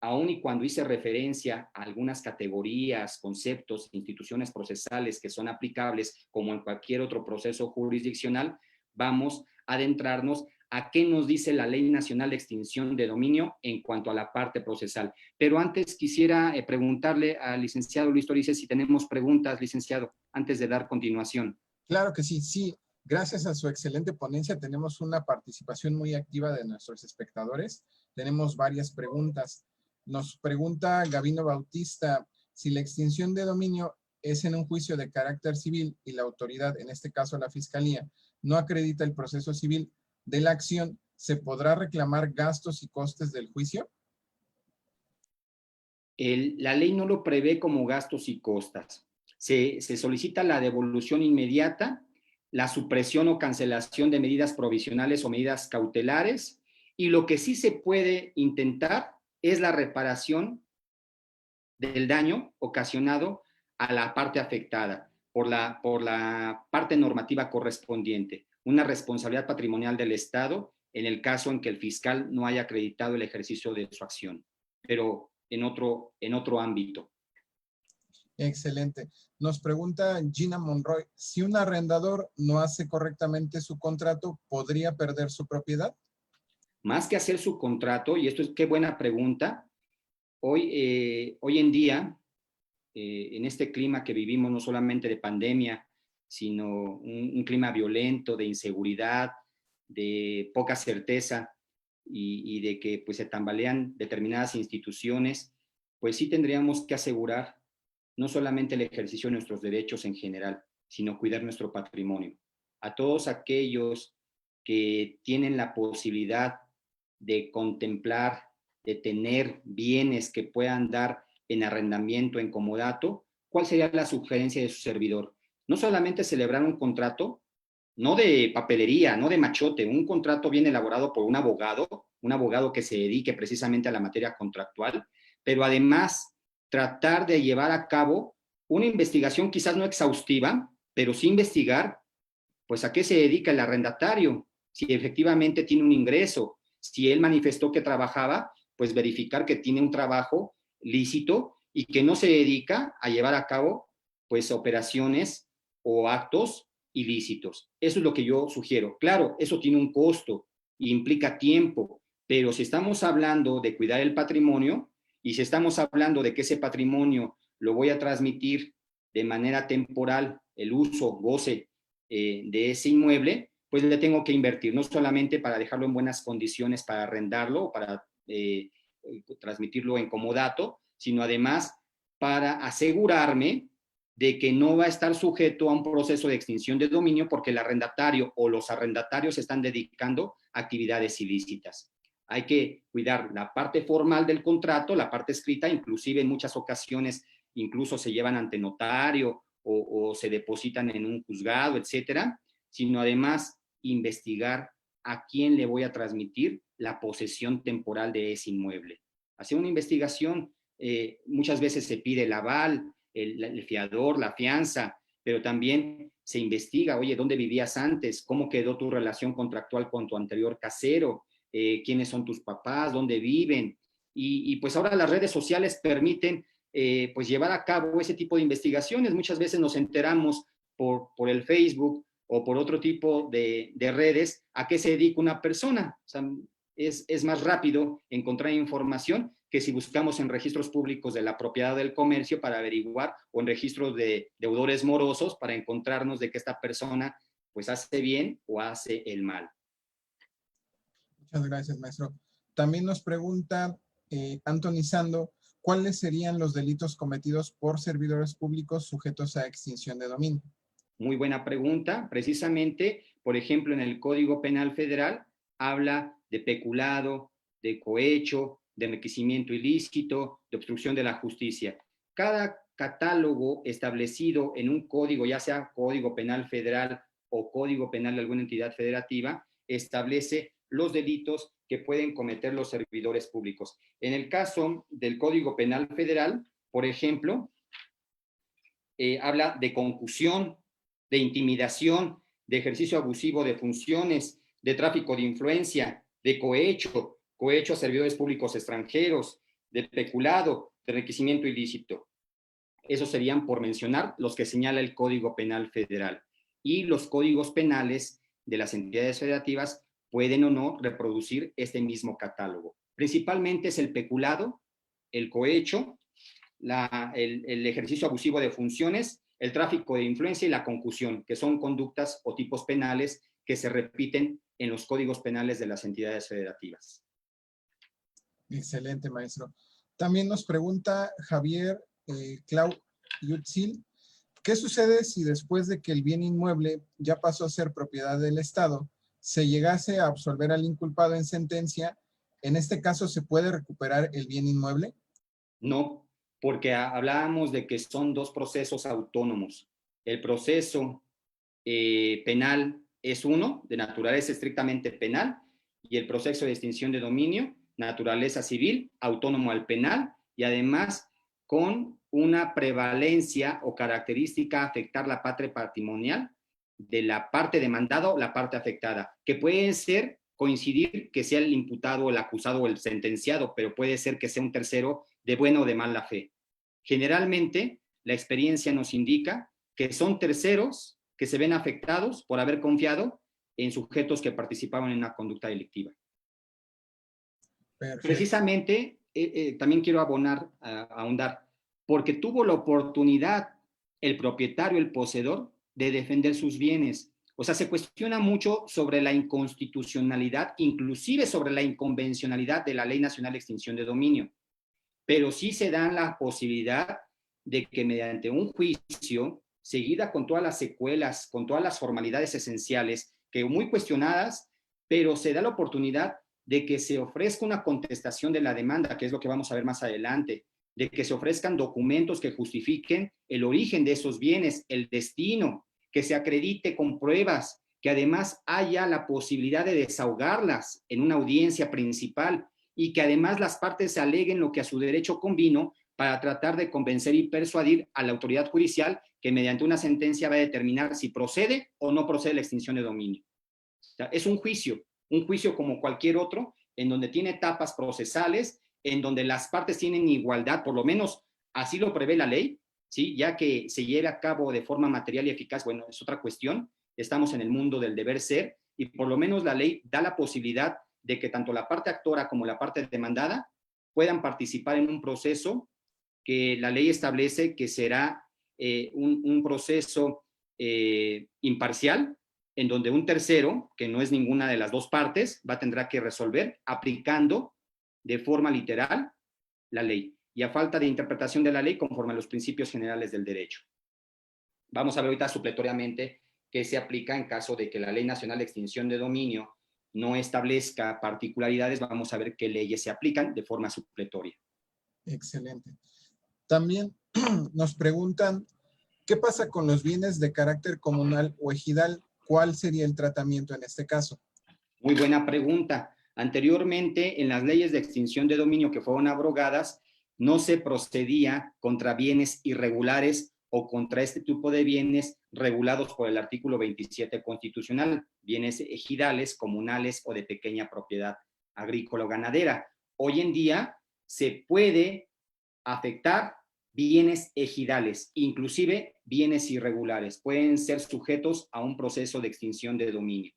Aun y cuando hice referencia a algunas categorías, conceptos, instituciones procesales que son aplicables como en cualquier otro proceso jurisdiccional, vamos a adentrarnos a qué nos dice la Ley Nacional de Extinción de Dominio en cuanto a la parte procesal. Pero antes quisiera preguntarle al licenciado Luis Torices si tenemos preguntas, licenciado, antes de dar continuación. Claro que sí, sí. Gracias a su excelente ponencia tenemos una participación muy activa de nuestros espectadores. Tenemos varias preguntas. Nos pregunta Gabino Bautista si la extinción de dominio es en un juicio de carácter civil y la autoridad, en este caso la Fiscalía, no acredita el proceso civil de la acción, ¿se podrá reclamar gastos y costes del juicio? La ley no lo prevé como gastos y costas. Se solicita la devolución inmediata, la supresión o cancelación de medidas provisionales o medidas cautelares, y lo que sí se puede intentar es la reparación del daño ocasionado a la parte afectada por la parte normativa correspondiente, una responsabilidad patrimonial del Estado en el caso en que el fiscal no haya acreditado el ejercicio de su acción, pero en otro ámbito. Excelente. Nos pregunta Gina Monroy, si un arrendador no hace correctamente su contrato, ¿podría perder su propiedad? Más que hacer su contrato, y esto es qué buena pregunta, hoy en día, en este clima que vivimos, no solamente de pandemia, sino un clima violento, de inseguridad, de poca certeza y de que pues, se tambalean determinadas instituciones, pues sí tendríamos que asegurar no solamente el ejercicio de nuestros derechos en general, sino cuidar nuestro patrimonio. A todos aquellos que tienen la posibilidad de contemplar, de tener bienes que puedan dar en arrendamiento, en comodato, ¿cuál sería la sugerencia de su servidor? No solamente celebrar un contrato, no de papelería, no de machote, un contrato bien elaborado por un abogado que se dedique precisamente a la materia contractual, pero además tratar de llevar a cabo una investigación quizás no exhaustiva, pero sí investigar, pues a qué se dedica el arrendatario, si efectivamente tiene un ingreso, si él manifestó que trabajaba, pues verificar que tiene un trabajo lícito y que no se dedica a llevar a cabo pues operaciones o actos ilícitos. Eso es lo que yo sugiero. Claro, eso tiene un costo e implica tiempo, pero si estamos hablando de cuidar el patrimonio y si estamos hablando de que ese patrimonio lo voy a transmitir de manera temporal, el uso, goce de ese inmueble, pues le tengo que invertir, no solamente para dejarlo en buenas condiciones para arrendarlo o para transmitirlo en comodato, sino además para asegurarme de que no va a estar sujeto a un proceso de extinción de dominio porque el arrendatario o los arrendatarios se están dedicando a actividades ilícitas. Hay que cuidar la parte formal del contrato, la parte escrita, inclusive en muchas ocasiones incluso se llevan ante notario o se depositan en un juzgado, etcétera, sino además investigar a quién le voy a transmitir la posesión temporal de ese inmueble. Hacer una investigación, muchas veces se pide el aval, el fiador, la fianza, pero también se investiga, oye, ¿dónde vivías antes? ¿Cómo quedó tu relación contractual con tu anterior casero? ¿Quiénes son tus papás? ¿Dónde viven? Y pues ahora las redes sociales permiten pues llevar a cabo ese tipo de investigaciones. Muchas veces nos enteramos por el Facebook o por otro tipo de redes a qué se dedica una persona. O sea, es más rápido encontrar información que si buscamos en registros públicos de la propiedad del comercio para averiguar, o en registros de deudores morosos para encontrarnos de que esta persona pues hace bien o hace el mal. Muchas gracias, maestro. También nos pregunta Anthony Sando, ¿cuáles serían los delitos cometidos por servidores públicos sujetos a extinción de dominio? Muy buena pregunta. Precisamente, por ejemplo, en el Código Penal Federal habla de peculado, de cohecho, de enriquecimiento ilícito, de obstrucción de la justicia. Cada catálogo establecido en un código, ya sea Código Penal Federal o Código Penal de alguna entidad federativa, establece los delitos que pueden cometer los servidores públicos. En el caso del Código Penal Federal, por ejemplo, habla de concusión, de intimidación, de ejercicio abusivo de funciones, de tráfico de influencia, de cohecho, cohecho a servidores públicos extranjeros, de peculado, de enriquecimiento ilícito. Esos serían, por mencionar, los que señala el Código Penal Federal. Y los códigos penales de las entidades federativas pueden o no reproducir este mismo catálogo. Principalmente es el peculado, el cohecho, el ejercicio abusivo de funciones, el tráfico de influencia y la concusión, que son conductas o tipos penales que se repiten en los códigos penales de las entidades federativas. Excelente, maestro. También nos pregunta Javier Clau Yutzil, ¿qué sucede si después de que el bien inmueble ya pasó a ser propiedad del Estado, se llegase a absolver al inculpado en sentencia? ¿En este caso se puede recuperar el bien inmueble? No, porque hablábamos de que son dos procesos autónomos. El proceso penal es uno, de naturaleza estrictamente penal, y el proceso de extinción de dominio, naturaleza civil, autónomo al penal, y además con una prevalencia o característica a afectar la parte patrimonial de la parte demandada o la parte afectada, que puede ser coincidir que sea el imputado, el acusado o el sentenciado, pero puede ser que sea un tercero de buena o de mala fe. Generalmente, la experiencia nos indica que son terceros que se ven afectados por haber confiado en sujetos que participaban en una conducta delictiva. Perfecto. Precisamente, también quiero ahondar, porque tuvo la oportunidad el propietario, el poseedor, de defender sus bienes. O sea, se cuestiona mucho sobre la inconstitucionalidad, inclusive sobre la inconvencionalidad de la Ley Nacional de Extinción de Dominio. Pero sí se da la posibilidad de que mediante un juicio, seguida con todas las secuelas, con todas las formalidades esenciales, que muy cuestionadas, pero se da la oportunidad de que se ofrezca una contestación de la demanda, que es lo que vamos a ver más adelante, de que se ofrezcan documentos que justifiquen el origen de esos bienes, el destino, que se acredite con pruebas, que además haya la posibilidad de desahogarlas en una audiencia principal y que además las partes aleguen lo que a su derecho convino para tratar de convencer y persuadir a la autoridad judicial que mediante una sentencia va a determinar si procede o no procede la extinción de dominio. O sea, es un juicio como cualquier otro, en donde tiene etapas procesales, en donde las partes tienen igualdad, por lo menos así lo prevé la ley, ¿sí? Ya que se lleve a cabo de forma material y eficaz, bueno, es otra cuestión, estamos en el mundo del deber ser, y por lo menos la ley da la posibilidad de que tanto la parte actora como la parte demandada puedan participar en un proceso que la ley establece que será un proceso imparcial, en donde un tercero, que no es ninguna de las dos partes, tendrá que resolver aplicando de forma literal la ley, y a falta de interpretación de la ley conforme a los principios generales del derecho. Vamos a ver ahorita supletoriamente qué se aplica en caso de que la Ley Nacional de Extinción de Dominio no establezca particularidades, vamos a ver qué leyes se aplican de forma supletoria. Excelente. También nos preguntan, ¿qué pasa con los bienes de carácter comunal o ejidal? ¿Cuál sería el tratamiento en este caso? Muy buena pregunta. Anteriormente, en las leyes de extinción de dominio que fueron abrogadas, no se procedía contra bienes irregulares o contra este tipo de bienes regulados por el artículo 27 constitucional, bienes ejidales, comunales o de pequeña propiedad agrícola o ganadera. Hoy en día se puede afectar bienes ejidales, inclusive bienes irregulares, pueden ser sujetos a un proceso de extinción de dominio.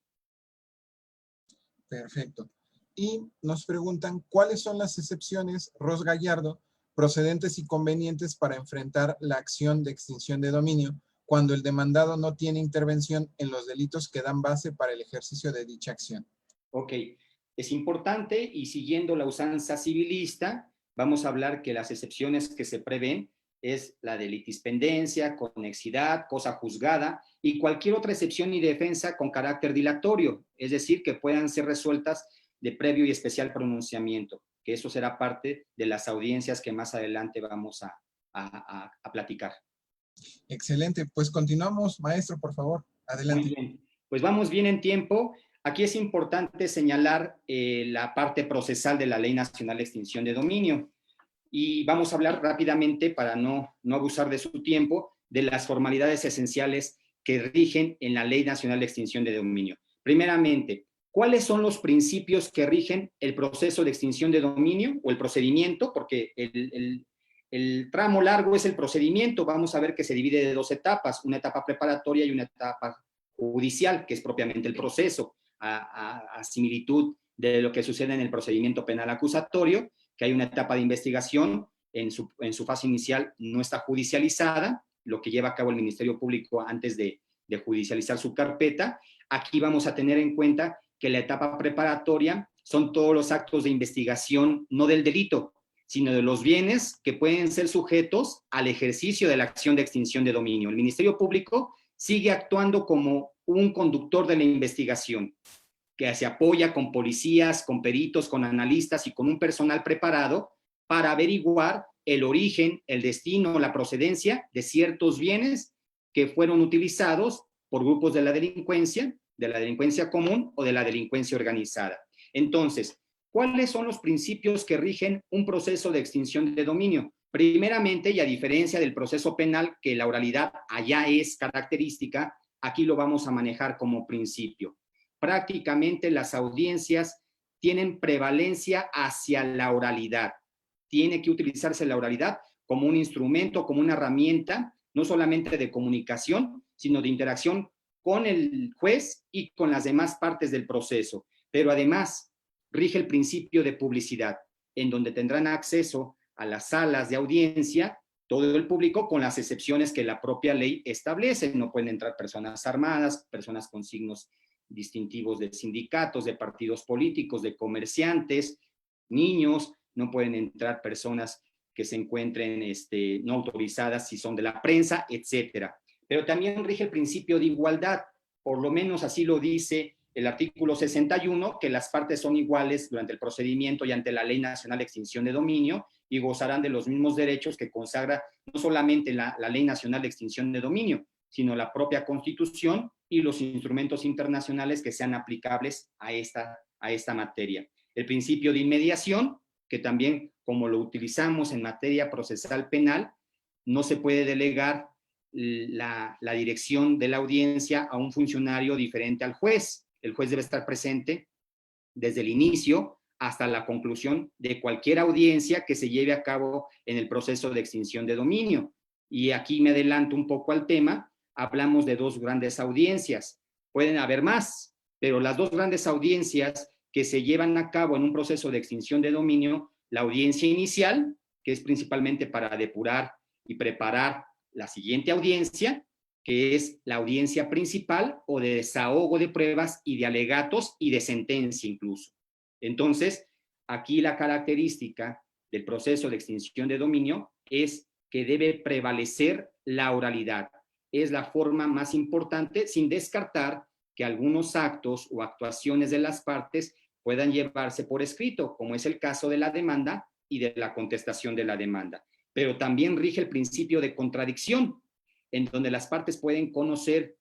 Perfecto. Y nos preguntan, ¿cuáles son las excepciones, Ros Gallardo, procedentes y convenientes para enfrentar la acción de extinción de dominio cuando el demandado no tiene intervención en los delitos que dan base para el ejercicio de dicha acción? Ok, es importante y siguiendo la usanza civilista, vamos a hablar que las excepciones que se prevén es la de litispendencia, conexidad, cosa juzgada y cualquier otra excepción y defensa con carácter dilatorio, es decir, que puedan ser resueltas de previo y especial pronunciamiento, que eso será parte de las audiencias que más adelante vamos a platicar. Excelente, pues continuamos, maestro, por favor, adelante. Muy bien, pues vamos bien en tiempo. Aquí es importante señalar la parte procesal de la Ley Nacional de Extinción de Dominio. Y vamos a hablar rápidamente, para no abusar de su tiempo, de las formalidades esenciales que rigen en la Ley Nacional de Extinción de Dominio. Primeramente, ¿cuáles son los principios que rigen el proceso de extinción de dominio o el procedimiento? Porque el tramo largo es el procedimiento. Vamos a ver que se divide de dos etapas, una etapa preparatoria y una etapa judicial, que es propiamente el proceso, a similitud de lo que sucede en el procedimiento penal acusatorio, que hay una etapa de investigación, en su fase inicial no está judicializada, lo que lleva a cabo el Ministerio Público antes de judicializar su carpeta. Aquí vamos a tener en cuenta que la etapa preparatoria son todos los actos de investigación, no del delito, sino de los bienes que pueden ser sujetos al ejercicio de la acción de extinción de dominio. El Ministerio Público sigue actuando como un conductor de la investigación, que se apoya con policías, con peritos, con analistas y con un personal preparado para averiguar el origen, el destino, la procedencia de ciertos bienes que fueron utilizados por grupos de la delincuencia común o de la delincuencia organizada. Entonces, ¿cuáles son los principios que rigen un proceso de extinción de dominio? Primeramente, y a diferencia del proceso penal, que la oralidad allá es característica, aquí lo vamos a manejar como principio. Prácticamente las audiencias tienen prevalencia hacia la oralidad. Tiene que utilizarse la oralidad como un instrumento, como una herramienta, no solamente de comunicación, sino de interacción con el juez y con las demás partes del proceso. Pero además, rige el principio de publicidad, en donde tendrán acceso a las salas de audiencia todo el público, con las excepciones que la propia ley establece. No pueden entrar personas armadas, personas con signos distintivos de sindicatos, de partidos políticos, de comerciantes, niños, no pueden entrar personas que se encuentren no autorizadas si son de la prensa, etcétera. Pero también rige el principio de igualdad, por lo menos así lo dice el artículo 61, que las partes son iguales durante el procedimiento y ante la Ley Nacional de Extinción de Dominio y gozarán de los mismos derechos que consagra no solamente la Ley Nacional de Extinción de Dominio, sino la propia Constitución y los instrumentos internacionales que sean aplicables a esta materia. El principio de inmediación, que también, como lo utilizamos en materia procesal penal, no se puede delegar la dirección de la audiencia a un funcionario diferente al juez. El juez debe estar presente desde el inicio hasta la conclusión de cualquier audiencia que se lleve a cabo en el proceso de extinción de dominio. Y aquí me adelanto un poco al tema. Hablamos de dos grandes audiencias. Pueden haber más, pero las dos grandes audiencias que se llevan a cabo en un proceso de extinción de dominio, la audiencia inicial, que es principalmente para depurar y preparar la siguiente audiencia, que es la audiencia principal o de desahogo de pruebas y de alegatos y de sentencia incluso. Entonces, aquí la característica del proceso de extinción de dominio es que debe prevalecer la oralidad. Es la forma más importante, sin descartar que algunos actos o actuaciones de las partes puedan llevarse por escrito, como es el caso de la demanda y de la contestación de la demanda. Pero también rige el principio de contradicción, en donde las partes pueden conocer,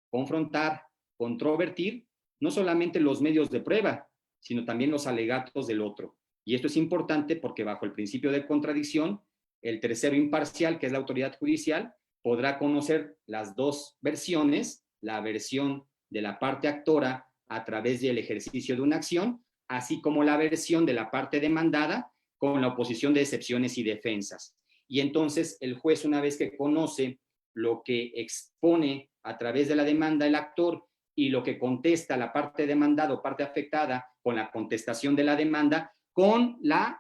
confrontar, controvertir, no solamente los medios de prueba, sino también los alegatos del otro. Y esto es importante porque bajo el principio de contradicción, el tercero imparcial, que es la autoridad judicial, podrá conocer las dos versiones, la versión de la parte actora a través del ejercicio de una acción, así como la versión de la parte demandada con la oposición de excepciones y defensas. Y entonces el juez, una vez que conoce lo que expone a través de la demanda el actor y lo que contesta la parte demandada o parte afectada con la contestación de la demanda, con la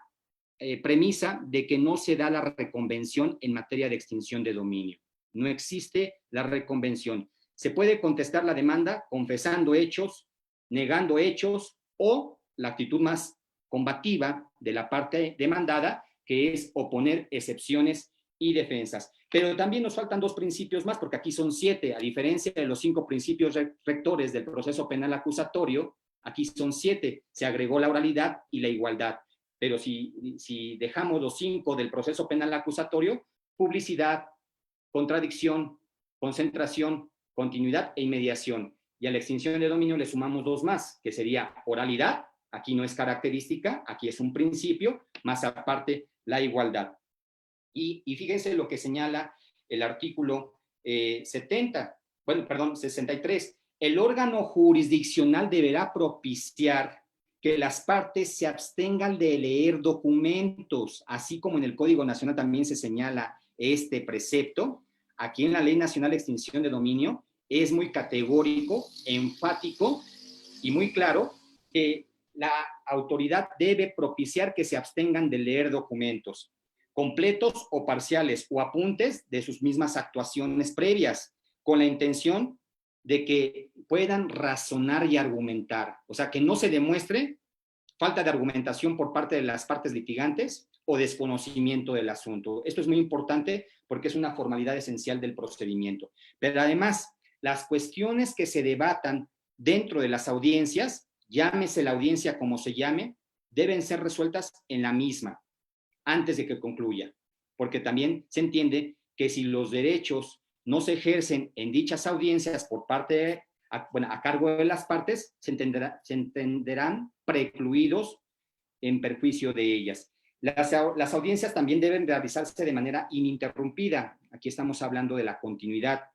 premisa de que no se da la reconvención en materia de extinción de dominio. No existe la reconvención. Se puede contestar la demanda confesando hechos, negando hechos o la actitud más combativa de la parte demandada, que es oponer excepciones y defensas. Pero también nos faltan dos principios más, porque aquí son 7, a diferencia de los 5 principios rectores del proceso penal acusatorio, aquí son 7, se agregó la oralidad y la igualdad. Pero si dejamos los 5 del proceso penal acusatorio, publicidad, contradicción, concentración, continuidad e inmediación. Y a la extinción de dominio le sumamos 2 más, que sería oralidad, aquí no es característica, aquí es un principio, más aparte la igualdad. Y fíjense lo que señala el artículo 63. El órgano jurisdiccional deberá propiciar que las partes se abstengan de leer documentos, así como en el Código Nacional también se señala este precepto. Aquí en la Ley Nacional de Extinción de Dominio es muy categórico, enfático y muy claro que la autoridad debe propiciar que se abstengan de leer documentos completos o parciales o apuntes de sus mismas actuaciones previas, con la intención de que puedan razonar y argumentar. O sea, que no se demuestre falta de argumentación por parte de las partes litigantes o desconocimiento del asunto. Esto es muy importante porque es una formalidad esencial del procedimiento. Pero además, las cuestiones que se debatan dentro de las audiencias, llámese la audiencia como se llame, deben ser resueltas en la misma, antes de que concluya, porque también se entiende que si los derechos no se ejercen en dichas audiencias por parte, a cargo de las partes, se entenderán precluidos en perjuicio de ellas. Las audiencias también deben realizarse de manera ininterrumpida. Aquí estamos hablando de la continuidad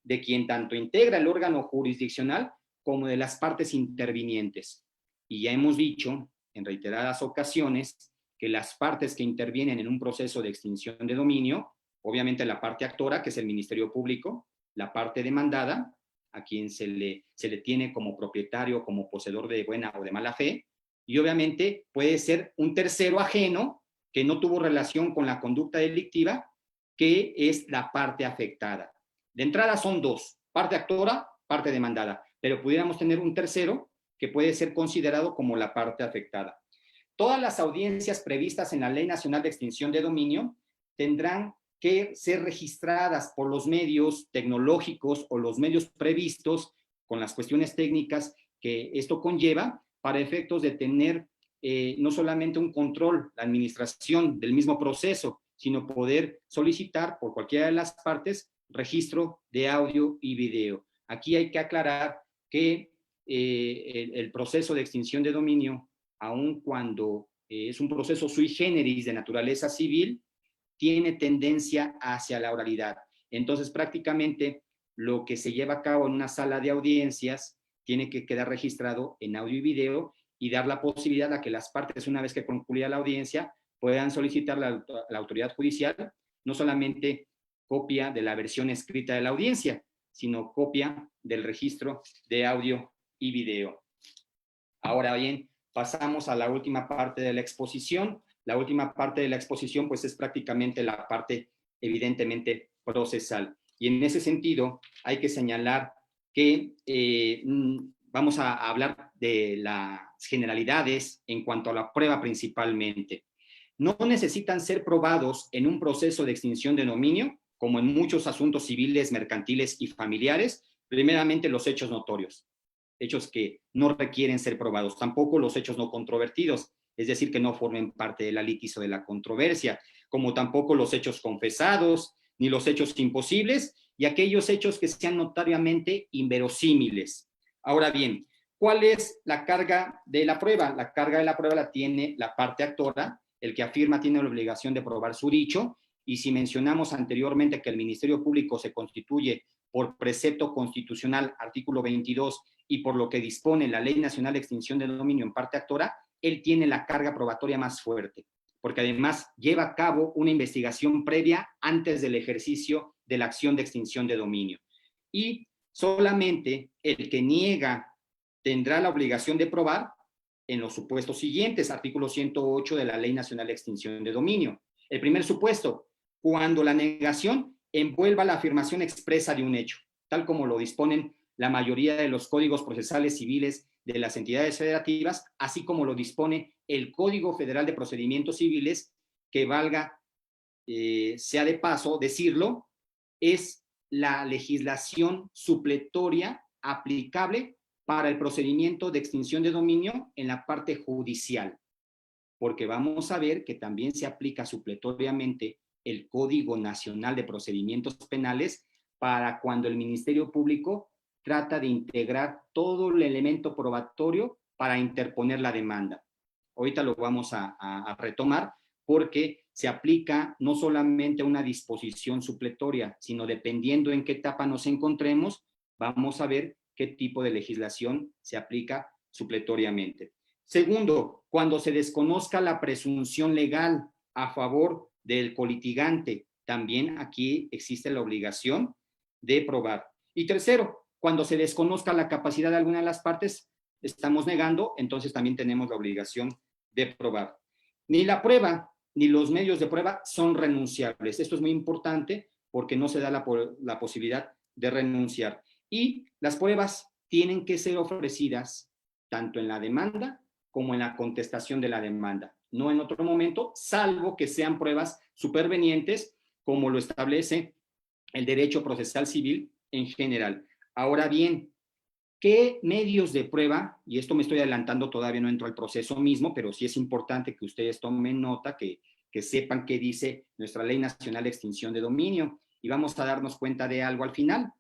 de quien tanto integra el órgano jurisdiccional como de las partes intervinientes. Y ya hemos dicho en reiteradas ocasiones que las partes que intervienen en un proceso de extinción de dominio, obviamente la parte actora, que es el Ministerio Público, la parte demandada, a quien se le tiene como propietario, como poseedor de buena o de mala fe, y obviamente puede ser un tercero ajeno que no tuvo relación con la conducta delictiva, que es la parte afectada. De entrada son 2, parte actora, parte demandada, pero pudiéramos tener un tercero que puede ser considerado como la parte afectada. Todas las audiencias previstas en la Ley Nacional de Extinción de Dominio tendrán que ser registradas por los medios tecnológicos o los medios previstos con las cuestiones técnicas que esto conlleva para efectos de tener no solamente un control, la administración del mismo proceso, sino poder solicitar por cualquiera de las partes registro de audio y video. Aquí hay que aclarar que el proceso de extinción de dominio, aun cuando es un proceso sui generis de naturaleza civil, tiene tendencia hacia la oralidad. Entonces, prácticamente, lo que se lleva a cabo en una sala de audiencias tiene que quedar registrado en audio y video y dar la posibilidad a que las partes, una vez que concluya la audiencia, puedan solicitar a la autoridad judicial no solamente copia de la versión escrita de la audiencia, sino copia del registro de audio y video. Ahora bien, pasamos a la última parte de la exposición. La última parte de la exposición, pues, es prácticamente la parte evidentemente procesal. Y en ese sentido, hay que señalar que vamos a hablar de las generalidades en cuanto a la prueba principalmente. No necesitan ser probados en un proceso de extinción de dominio, como en muchos asuntos civiles, mercantiles y familiares, Primeramente, los hechos notorios, hechos que no requieren ser probados, tampoco los hechos no controvertidos, es decir, que no formen parte de la litis o de la controversia, como tampoco los hechos confesados, ni los hechos imposibles, y aquellos hechos que sean notariamente inverosímiles. Ahora bien, ¿cuál es la carga de la prueba? La carga de la prueba la tiene la parte actora, el que afirma tiene la obligación de probar su dicho, y si mencionamos anteriormente que el Ministerio Público se constituye por precepto constitucional, artículo 22, y por lo que dispone la Ley Nacional de Extinción de Dominio en parte actora, él tiene la carga probatoria más fuerte, porque además lleva a cabo una investigación previa antes del ejercicio de la acción de extinción de dominio. Y solamente el que niega tendrá la obligación de probar en los supuestos siguientes, artículo 108 de la Ley Nacional de Extinción de Dominio. El primer supuesto, cuando la negación envuelva la afirmación expresa de un hecho, tal como lo disponen la mayoría de los códigos procesales civiles de las entidades federativas, así como lo dispone el Código Federal de Procedimientos Civiles, que valga, sea de paso decirlo, es la legislación supletoria aplicable para el procedimiento de extinción de dominio en la parte judicial, porque vamos a ver que también se aplica supletoriamente el Código Nacional de Procedimientos Penales para cuando el Ministerio Público trata de integrar todo el elemento probatorio para interponer la demanda. Ahorita lo vamos a retomar porque se aplica no solamente una disposición supletoria, sino dependiendo en qué etapa nos encontremos, vamos a ver qué tipo de legislación se aplica supletoriamente. Segundo, cuando se desconozca la presunción legal a favor del colitigante, también aquí existe la obligación de probar. Y tercero, cuando se desconozca la capacidad de alguna de las partes, estamos negando, entonces también tenemos la obligación de probar. Ni la prueba ni los medios de prueba son renunciables. Esto es muy importante porque no se da la posibilidad de renunciar. Y las pruebas tienen que ser ofrecidas tanto en la demanda como en la contestación de la demanda, no en otro momento, salvo que sean pruebas supervenientes, como lo establece el derecho procesal civil en general. Ahora bien, ¿qué medios de prueba? Y esto me estoy adelantando, todavía no entro al proceso mismo, pero sí es importante que ustedes tomen nota, que sepan qué dice nuestra Ley Nacional de Extinción de Dominio, y vamos a darnos cuenta de algo al final.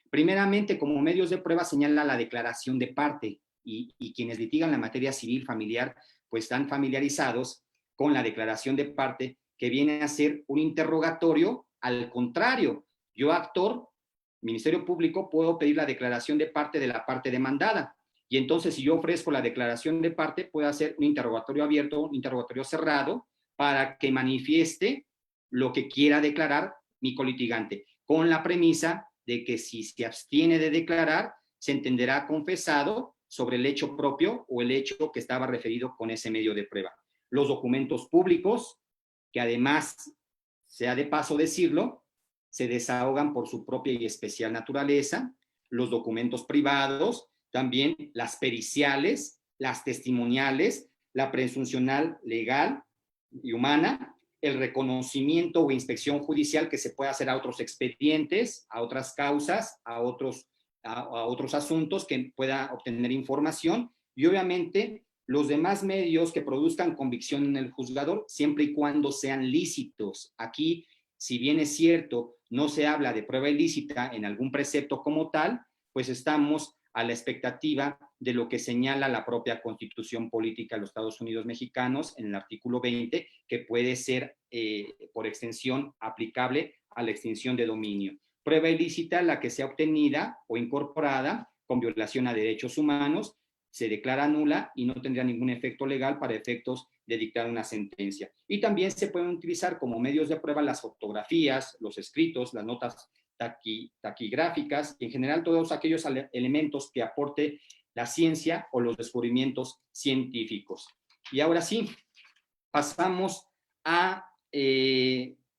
Primeramente, como medios de prueba señala la declaración de parte, y quienes litigan la materia civil familiar, pues están familiarizados con la declaración de parte, que viene a ser un interrogatorio. Al contrario, yo, actor, Ministerio Público, puedo pedir la declaración de parte de la parte demandada, y entonces si yo ofrezco la declaración de parte, puedo hacer un interrogatorio abierto, un interrogatorio cerrado, para que manifieste lo que quiera declarar mi colitigante, con la premisa de que si se abstiene de declarar, se entenderá confesado sobre el hecho propio o el hecho que estaba referido con ese medio de prueba. Los documentos públicos, que además, sea de paso decirlo, se desahogan por su propia y especial naturaleza, los documentos privados, también las periciales, las testimoniales, la presuncional legal y humana, el reconocimiento o inspección judicial que se puede hacer a otros expedientes, a otras causas, a otros asuntos que pueda obtener información, y obviamente los demás medios que produzcan convicción en el juzgador, siempre y cuando sean lícitos. Aquí, si bien es cierto, no se habla de prueba ilícita en algún precepto como tal, pues estamos a la expectativa de lo que señala la propia Constitución Política de los Estados Unidos Mexicanos en el artículo 20, que puede ser, por extensión, aplicable a la extinción de dominio. Prueba ilícita, la que sea obtenida o incorporada con violación a derechos humanos, se declara nula y no tendrá ningún efecto legal para efectos de dictar una sentencia. Y también se pueden utilizar como medios de prueba las fotografías, los escritos, las notas taquigráficas, en general todos aquellos elementos que aporte la ciencia o los descubrimientos científicos. Y ahora sí, pasamos a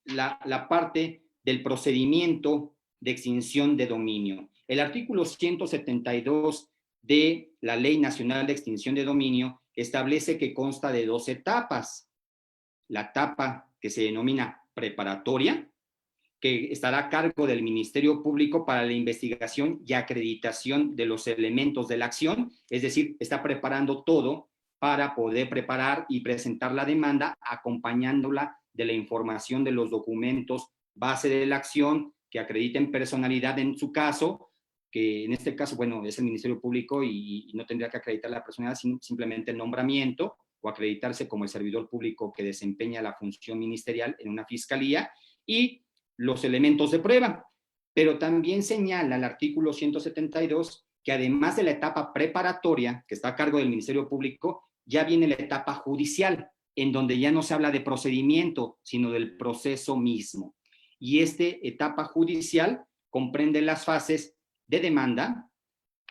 la parte del procedimiento de extinción de dominio. El artículo 172 de la Ley Nacional de Extinción de Dominio establece que consta de 2 etapas. La etapa que se denomina preparatoria que estará a cargo del Ministerio Público para la investigación y acreditación de los elementos de la acción, es decir, está preparando todo para poder preparar y presentar la demanda, acompañándola de la información de los documentos base de la acción que acrediten personalidad en su caso, que en este caso, bueno, es el Ministerio Público y no tendría que acreditar la personalidad, sino simplemente el nombramiento o acreditarse como el servidor público que desempeña la función ministerial en una fiscalía, y los elementos de prueba. Pero también señala el artículo 172 que además de la etapa preparatoria, que está a cargo del Ministerio Público, ya viene la etapa judicial, en donde ya no se habla de procedimiento, sino del proceso mismo. Y esta etapa judicial comprende las fases de demanda,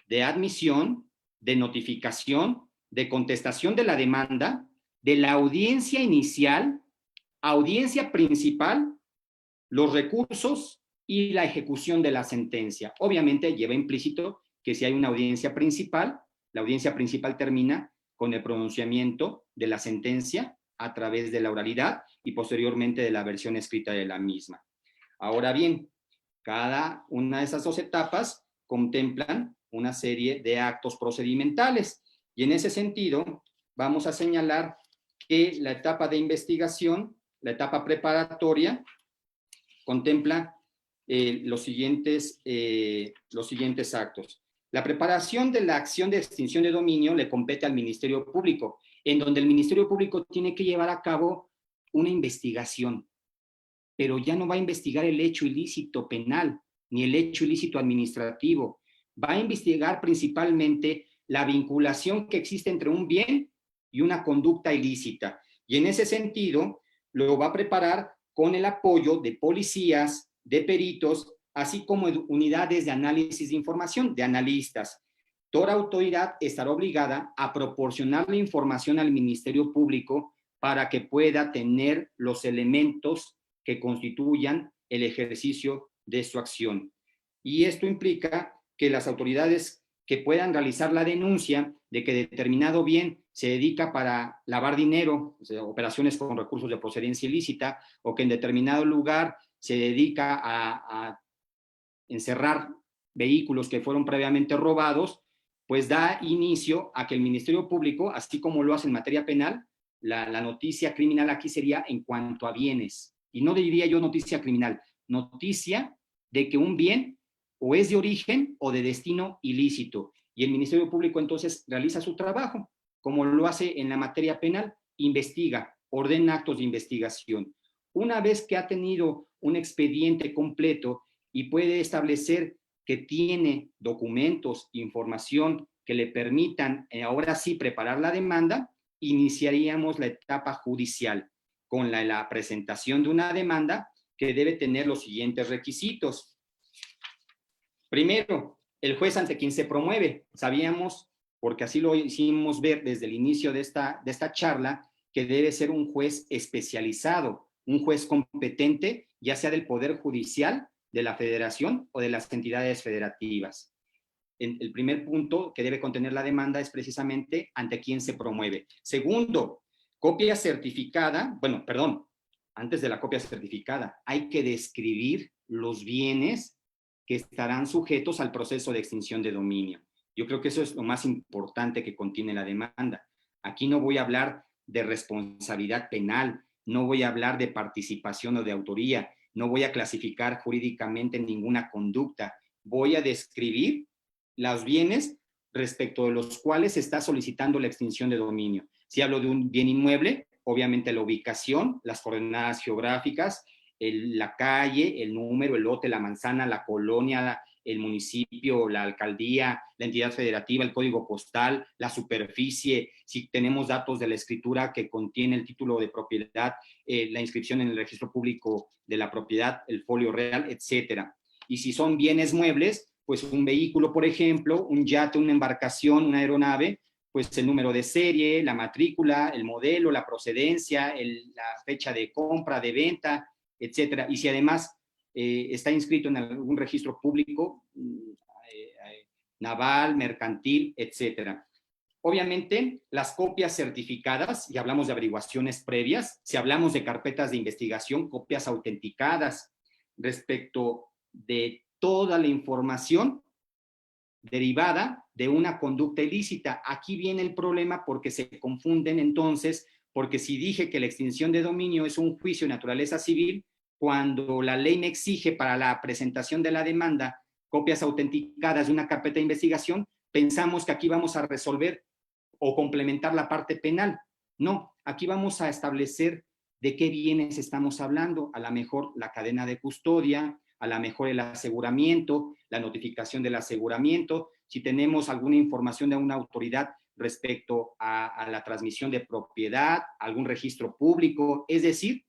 de admisión, de notificación, de contestación de la demanda, de la audiencia inicial, audiencia principal, los recursos y la ejecución de la sentencia. Obviamente lleva implícito que si hay una audiencia principal, la audiencia principal termina con el pronunciamiento de la sentencia a través de la oralidad y posteriormente de la versión escrita de la misma. Ahora bien, cada una de esas dos etapas contemplan una serie de actos procedimentales y en ese sentido vamos a señalar que la etapa de investigación, la etapa preparatoria, contempla los siguientes actos. La preparación de la acción de extinción de dominio le compete al Ministerio Público, en donde el Ministerio Público tiene que llevar a cabo una investigación, pero ya no va a investigar el hecho ilícito penal, ni el hecho ilícito administrativo. Va a investigar principalmente la vinculación que existe entre un bien y una conducta ilícita. Y en ese sentido, lo va a preparar con el apoyo de policías, de peritos, así como de unidades de análisis de información, de analistas. Toda autoridad estará obligada a proporcionar la información al Ministerio Público para que pueda tener los elementos que constituyan el ejercicio de su acción. Y esto implica que las autoridades que puedan realizar la denuncia de que determinado bien se dedica para lavar dinero, o sea, operaciones con recursos de procedencia ilícita, o que en determinado lugar se dedica a encerrar vehículos que fueron previamente robados, pues da inicio a que el Ministerio Público, así como lo hace en materia penal, la noticia criminal aquí sería en cuanto a bienes. Y no diría yo noticia criminal, noticia de que un bien o es de origen o de destino ilícito. Y el Ministerio Público entonces realiza su trabajo, como lo hace en la materia penal, investiga, ordena actos de investigación. Una vez que ha tenido un expediente completo y puede establecer que tiene documentos, información que le permitan ahora sí preparar la demanda, iniciaríamos la etapa judicial con la presentación de una demanda que debe tener los siguientes requisitos. Primero, el juez ante quien se promueve. Sabíamos, porque así lo hicimos ver desde el inicio de esta charla, que debe ser un juez especializado, un juez competente, ya sea del Poder Judicial, de la Federación o de las entidades federativas. El primer punto que debe contener la demanda es precisamente ante quién se promueve. Segundo, copia certificada, antes de la copia certificada, hay que describir los bienes que estarán sujetos al proceso de extinción de dominio. Yo creo que eso es lo más importante que contiene la demanda. Aquí no voy a hablar de responsabilidad penal, no voy a hablar de participación o de autoría, no voy a clasificar jurídicamente ninguna conducta, voy a describir los bienes respecto de los cuales se está solicitando la extinción de dominio. Si hablo de un bien inmueble, obviamente la ubicación, las coordenadas geográficas, la calle, el número, el lote, la manzana, la colonia, el municipio, la alcaldía, la entidad federativa, el código postal, la superficie, si tenemos datos de la escritura que contiene el título de propiedad, la inscripción en el registro público de la propiedad, el folio real, etcétera. Y si son bienes muebles, pues un vehículo, por ejemplo, un yate, una embarcación, una aeronave, pues el número de serie, la matrícula, el modelo, la procedencia, la fecha de compra, de venta, etcétera. Y si además está inscrito en algún registro público, naval, mercantil, etcétera. Obviamente, las copias certificadas, y hablamos de averiguaciones previas, si hablamos de carpetas de investigación, copias autenticadas respecto de toda la información derivada de una conducta ilícita. Aquí viene el problema porque se confunden entonces, porque si dije que la extinción de dominio es un juicio de naturaleza civil, cuando la ley me exige para la presentación de la demanda copias autenticadas de una carpeta de investigación, pensamos que aquí vamos a resolver o complementar la parte penal. No, aquí vamos a establecer de qué bienes estamos hablando, a lo mejor la cadena de custodia, a lo mejor el aseguramiento, la notificación del aseguramiento, si tenemos alguna información de una autoridad respecto a la transmisión de propiedad, algún registro público, es decir,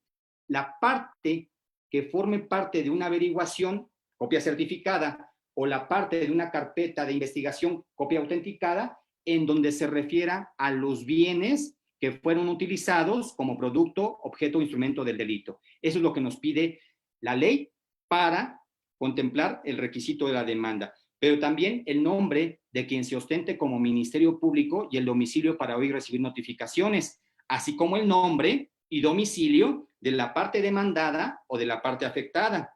la parte que forme parte de una averiguación, copia certificada, o la parte de una carpeta de investigación, copia autenticada, en donde se refiera a los bienes que fueron utilizados como producto, objeto o instrumento del delito. Eso es lo que nos pide la ley para contemplar el requisito de la demanda, pero también el nombre de quien se ostente como Ministerio Público y el domicilio para oír y recibir notificaciones, así como el nombre y domicilio de la parte demandada o de la parte afectada.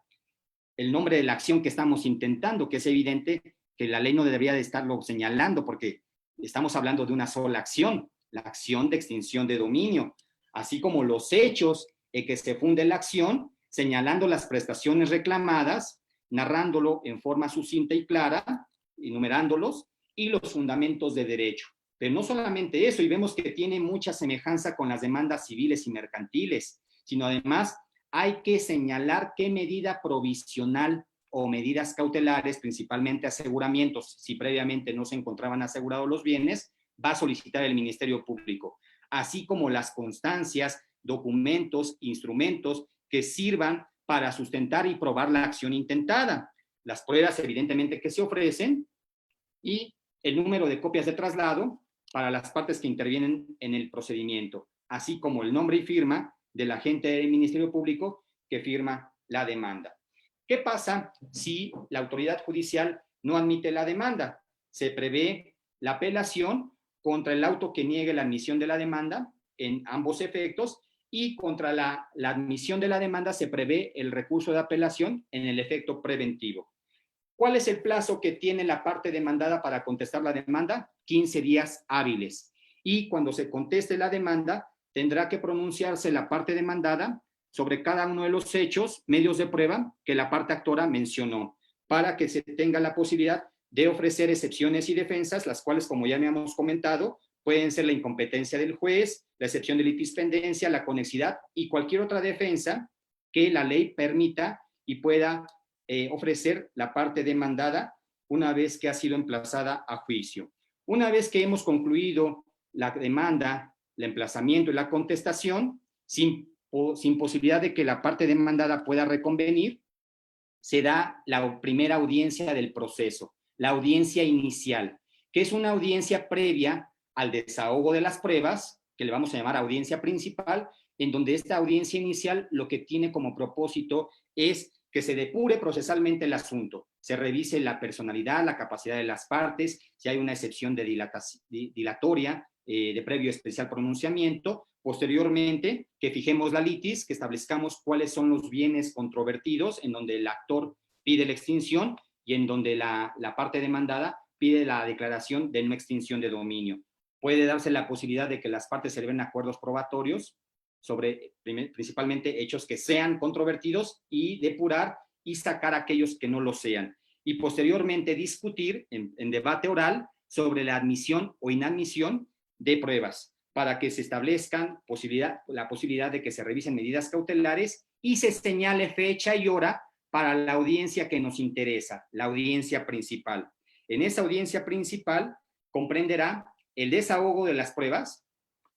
El nombre de la acción que estamos intentando, que es evidente que la ley no debería de estarlo señalando porque estamos hablando de una sola acción, la acción de extinción de dominio, así como los hechos en que se funde la acción, señalando las prestaciones reclamadas, narrándolo en forma sucinta y clara, enumerándolos, y los fundamentos de derecho. Pero no solamente eso, y vemos que tiene mucha semejanza con las demandas civiles y mercantiles, sino además hay que señalar qué medida provisional o medidas cautelares, principalmente aseguramientos, si previamente no se encontraban asegurados los bienes, va a solicitar el Ministerio Público, así como las constancias, documentos, instrumentos que sirvan para sustentar y probar la acción intentada, las pruebas evidentemente que se ofrecen y el número de copias de traslado para las partes que intervienen en el procedimiento, así como el nombre y firma del agente del Ministerio Público que firma la demanda. ¿Qué pasa si la autoridad judicial no admite la demanda? Se prevé la apelación contra el auto que niegue la admisión de la demanda en ambos efectos y contra la admisión de la demanda se prevé el recurso de apelación en el efecto preventivo. ¿Cuál es el plazo que tiene la parte demandada para contestar la demanda? 15 días hábiles. Y cuando se conteste la demanda, tendrá que pronunciarse la parte demandada sobre cada uno de los hechos, medios de prueba que la parte actora mencionó, para que se tenga la posibilidad de ofrecer excepciones y defensas, las cuales, como ya me hemos comentado, pueden ser la incompetencia del juez, la excepción de litispendencia, la conexidad y cualquier otra defensa que la ley permita y pueda ofrecer la parte demandada una vez que ha sido emplazada a juicio. Una vez que hemos concluido la demanda, el emplazamiento y la contestación, sin posibilidad de que la parte demandada pueda reconvenir, se da la primera audiencia del proceso, la audiencia inicial, que es una audiencia previa al desahogo de las pruebas, que le vamos a llamar audiencia principal, en donde esta audiencia inicial lo que tiene como propósito es que se depure procesalmente el asunto, se revise la personalidad, la capacidad de las partes, si hay una excepción de dilatoria, de previo especial pronunciamiento, posteriormente que fijemos la litis, que establezcamos cuáles son los bienes controvertidos, en donde el actor pide la extinción y en donde la parte demandada pide la declaración de no extinción de dominio. Puede darse la posibilidad de que las partes se eleven acuerdos probatorios sobre principalmente hechos que sean controvertidos y depurar y sacar aquellos que no lo sean. Y posteriormente discutir en debate oral sobre la admisión o inadmisión de pruebas para que se establezcan la posibilidad de que se revisen medidas cautelares y se señale fecha y hora para la audiencia que nos interesa, la audiencia principal. En esa audiencia principal comprenderá el desahogo de las pruebas,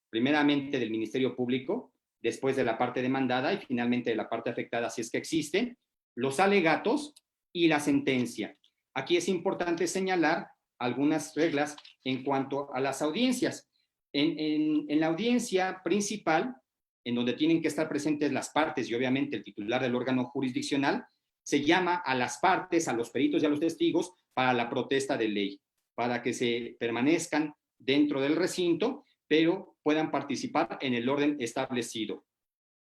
primeramente del Ministerio Público, después de la parte demandada y finalmente de la parte afectada, si es que existe, los alegatos y la sentencia. Aquí es importante señalar algunas reglas en cuanto a las audiencias. En la audiencia principal, en donde tienen que estar presentes las partes y obviamente el titular del órgano jurisdiccional, se llama a las partes, a los peritos y a los testigos para la protesta de ley, para que se permanezcan dentro del recinto, pero puedan participar en el orden establecido.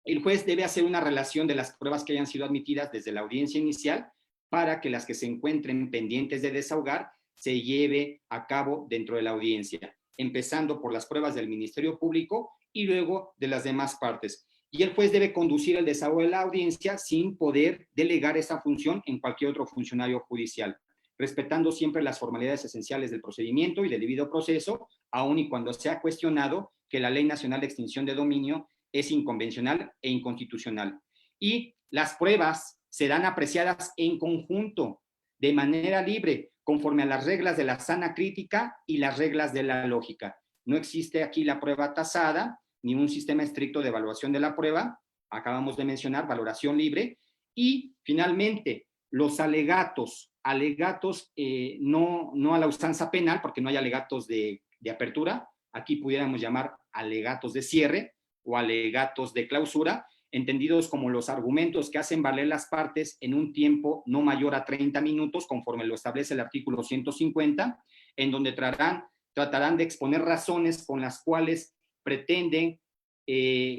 El juez debe hacer una relación de las pruebas que hayan sido admitidas desde la audiencia inicial para que las que se encuentren pendientes de desahogar se lleve a cabo dentro de la audiencia, empezando por las pruebas del Ministerio Público y luego de las demás partes. Y el juez debe conducir el desahogo de la audiencia sin poder delegar esa función en cualquier otro funcionario judicial, respetando siempre las formalidades esenciales del procedimiento y del debido proceso, aun y cuando se ha cuestionado que la Ley Nacional de Extinción de Dominio es inconvencional e inconstitucional. Y las pruebas serán apreciadas en conjunto, de manera libre, conforme a las reglas de la sana crítica y las reglas de la lógica. No existe aquí la prueba tasada, ni un sistema estricto de evaluación de la prueba. Acabamos de mencionar valoración libre. Y, finalmente, los alegatos no a la usanza penal, porque no hay alegatos de apertura. Aquí pudiéramos llamar alegatos de cierre o alegatos de clausura, entendidos como los argumentos que hacen valer las partes en un tiempo no mayor a 30 minutos, conforme lo establece el artículo 150, en donde tratarán de exponer razones con las cuales pretenden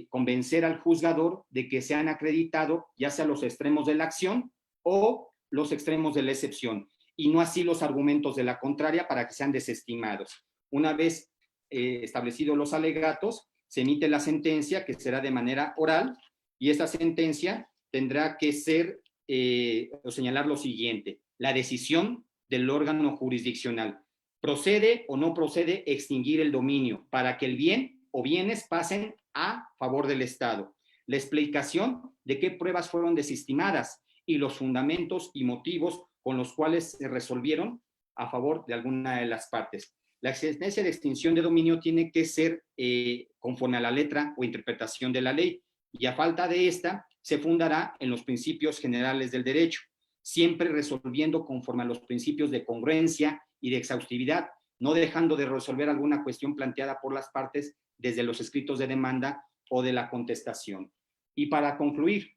convencer al juzgador de que se han acreditado ya sea los extremos de la acción o los extremos de la excepción, y no así los argumentos de la contraria para que sean desestimados. Una vez establecidos los alegatos, se emite la sentencia, que será de manera oral, y esta sentencia tendrá que ser o señalar lo siguiente: la decisión del órgano jurisdiccional. ¿Procede o no procede extinguir el dominio para que el bien o bienes pasen a favor del Estado? La explicación de qué pruebas fueron desestimadas y los fundamentos y motivos con los cuales se resolvieron a favor de alguna de las partes. La sentencia de extinción de dominio tiene que ser conforme a la letra o interpretación de la ley, y a falta de esta, se fundará en los principios generales del derecho, siempre resolviendo conforme a los principios de congruencia y de exhaustividad, no dejando de resolver alguna cuestión planteada por las partes desde los escritos de demanda o de la contestación. Y para concluir,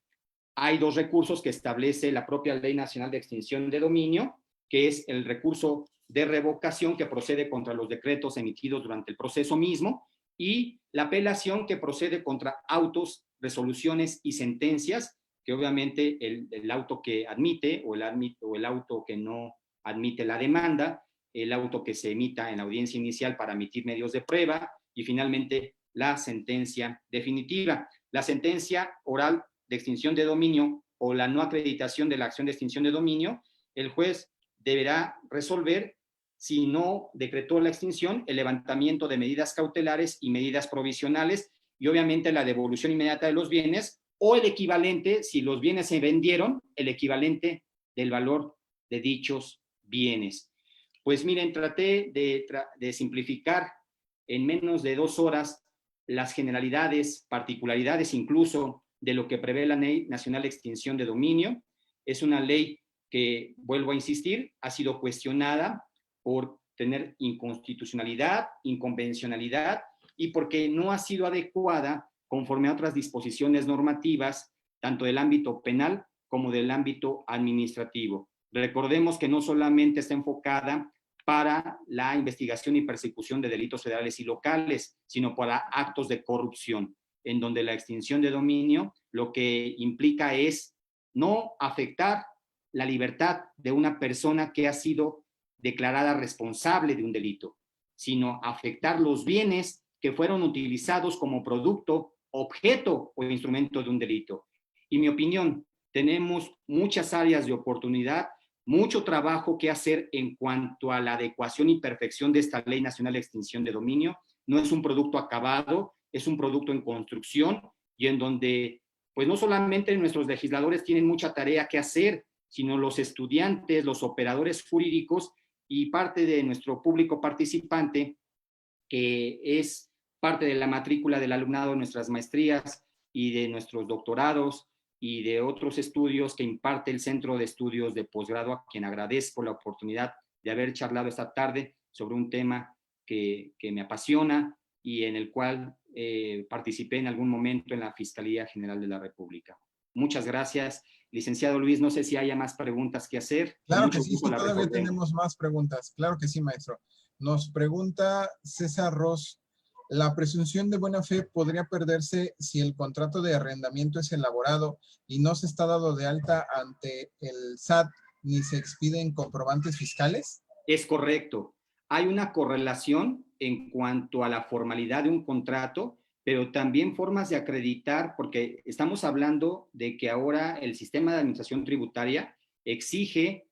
hay dos recursos que establece la propia Ley Nacional de Extinción de Dominio, que es el recurso de revocación que procede contra los decretos emitidos durante el proceso mismo, y la apelación que procede contra autos, resoluciones y sentencias, que obviamente el auto que admite o el auto que no admite la demanda, el auto que se emita en la audiencia inicial para emitir medios de prueba, y finalmente la sentencia definitiva. La sentencia oral de extinción de dominio o la no acreditación de la acción de extinción de dominio, el juez deberá resolver, si no decretó la extinción, el levantamiento de medidas cautelares y medidas provisionales, y obviamente la devolución inmediata de los bienes, o el equivalente, si los bienes se vendieron, el equivalente del valor de dichos bienes. Pues miren, traté de simplificar en menos de 2 horas las generalidades, particularidades incluso de lo que prevé la Ley Nacional de Extinción de Dominio. Es una ley que, vuelvo a insistir, ha sido cuestionada por tener inconstitucionalidad, inconvencionalidad, y porque no ha sido adecuada conforme a otras disposiciones normativas, tanto del ámbito penal como del ámbito administrativo. Recordemos que no solamente está enfocada para la investigación y persecución de delitos federales y locales, sino para actos de corrupción, en donde la extinción de dominio lo que implica es no afectar la libertad de una persona que ha sido declarada responsable de un delito, sino afectar los bienes que fueron utilizados como producto, objeto o instrumento de un delito. Y mi opinión, tenemos muchas áreas de oportunidad, mucho trabajo que hacer en cuanto a la adecuación y perfección de esta Ley Nacional de Extinción de Dominio. No es un producto acabado, es un producto en construcción, y en donde, pues no solamente nuestros legisladores tienen mucha tarea que hacer, sino los estudiantes, los operadores jurídicos y parte de nuestro público participante, que es parte de la matrícula del alumnado de nuestras maestrías y de nuestros doctorados y de otros estudios que imparte el Centro de Estudios de Posgrado, a quien agradezco la oportunidad de haber charlado esta tarde sobre un tema que me apasiona y en el cual participé en algún momento en la Fiscalía General de la República. Muchas gracias. Licenciado Luis, no sé si haya más preguntas que hacer. Claro que sí, todavía tenemos más preguntas. Claro que sí, maestro. Nos pregunta César Ross, La presunción de buena fe podría perderse si el contrato de arrendamiento es elaborado y no se está dado de alta ante el SAT ni se expiden comprobantes fiscales. Es correcto. Hay una correlación en cuanto a la formalidad de un contrato, pero también formas de acreditar, porque estamos hablando de que ahora el sistema de administración tributaria exige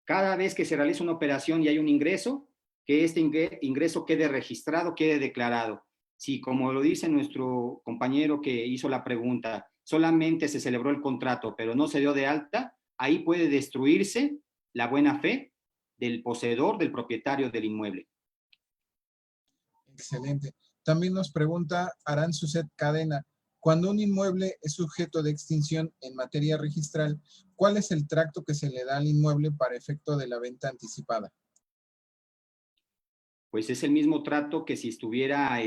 cada vez que se realiza una operación y hay un ingreso, que este ingreso quede registrado, quede declarado. Si, como lo dice nuestro compañero que hizo la pregunta, solamente se celebró el contrato, pero no se dio de alta, ahí puede destruirse la buena fe del poseedor, del propietario del inmueble. Excelente. También nos pregunta Aranzuset Cadena, cuando un inmueble es sujeto de extinción en materia registral, ¿cuál es el tracto que se le da al inmueble para efecto de la venta anticipada? Pues es el mismo trato que si estuviera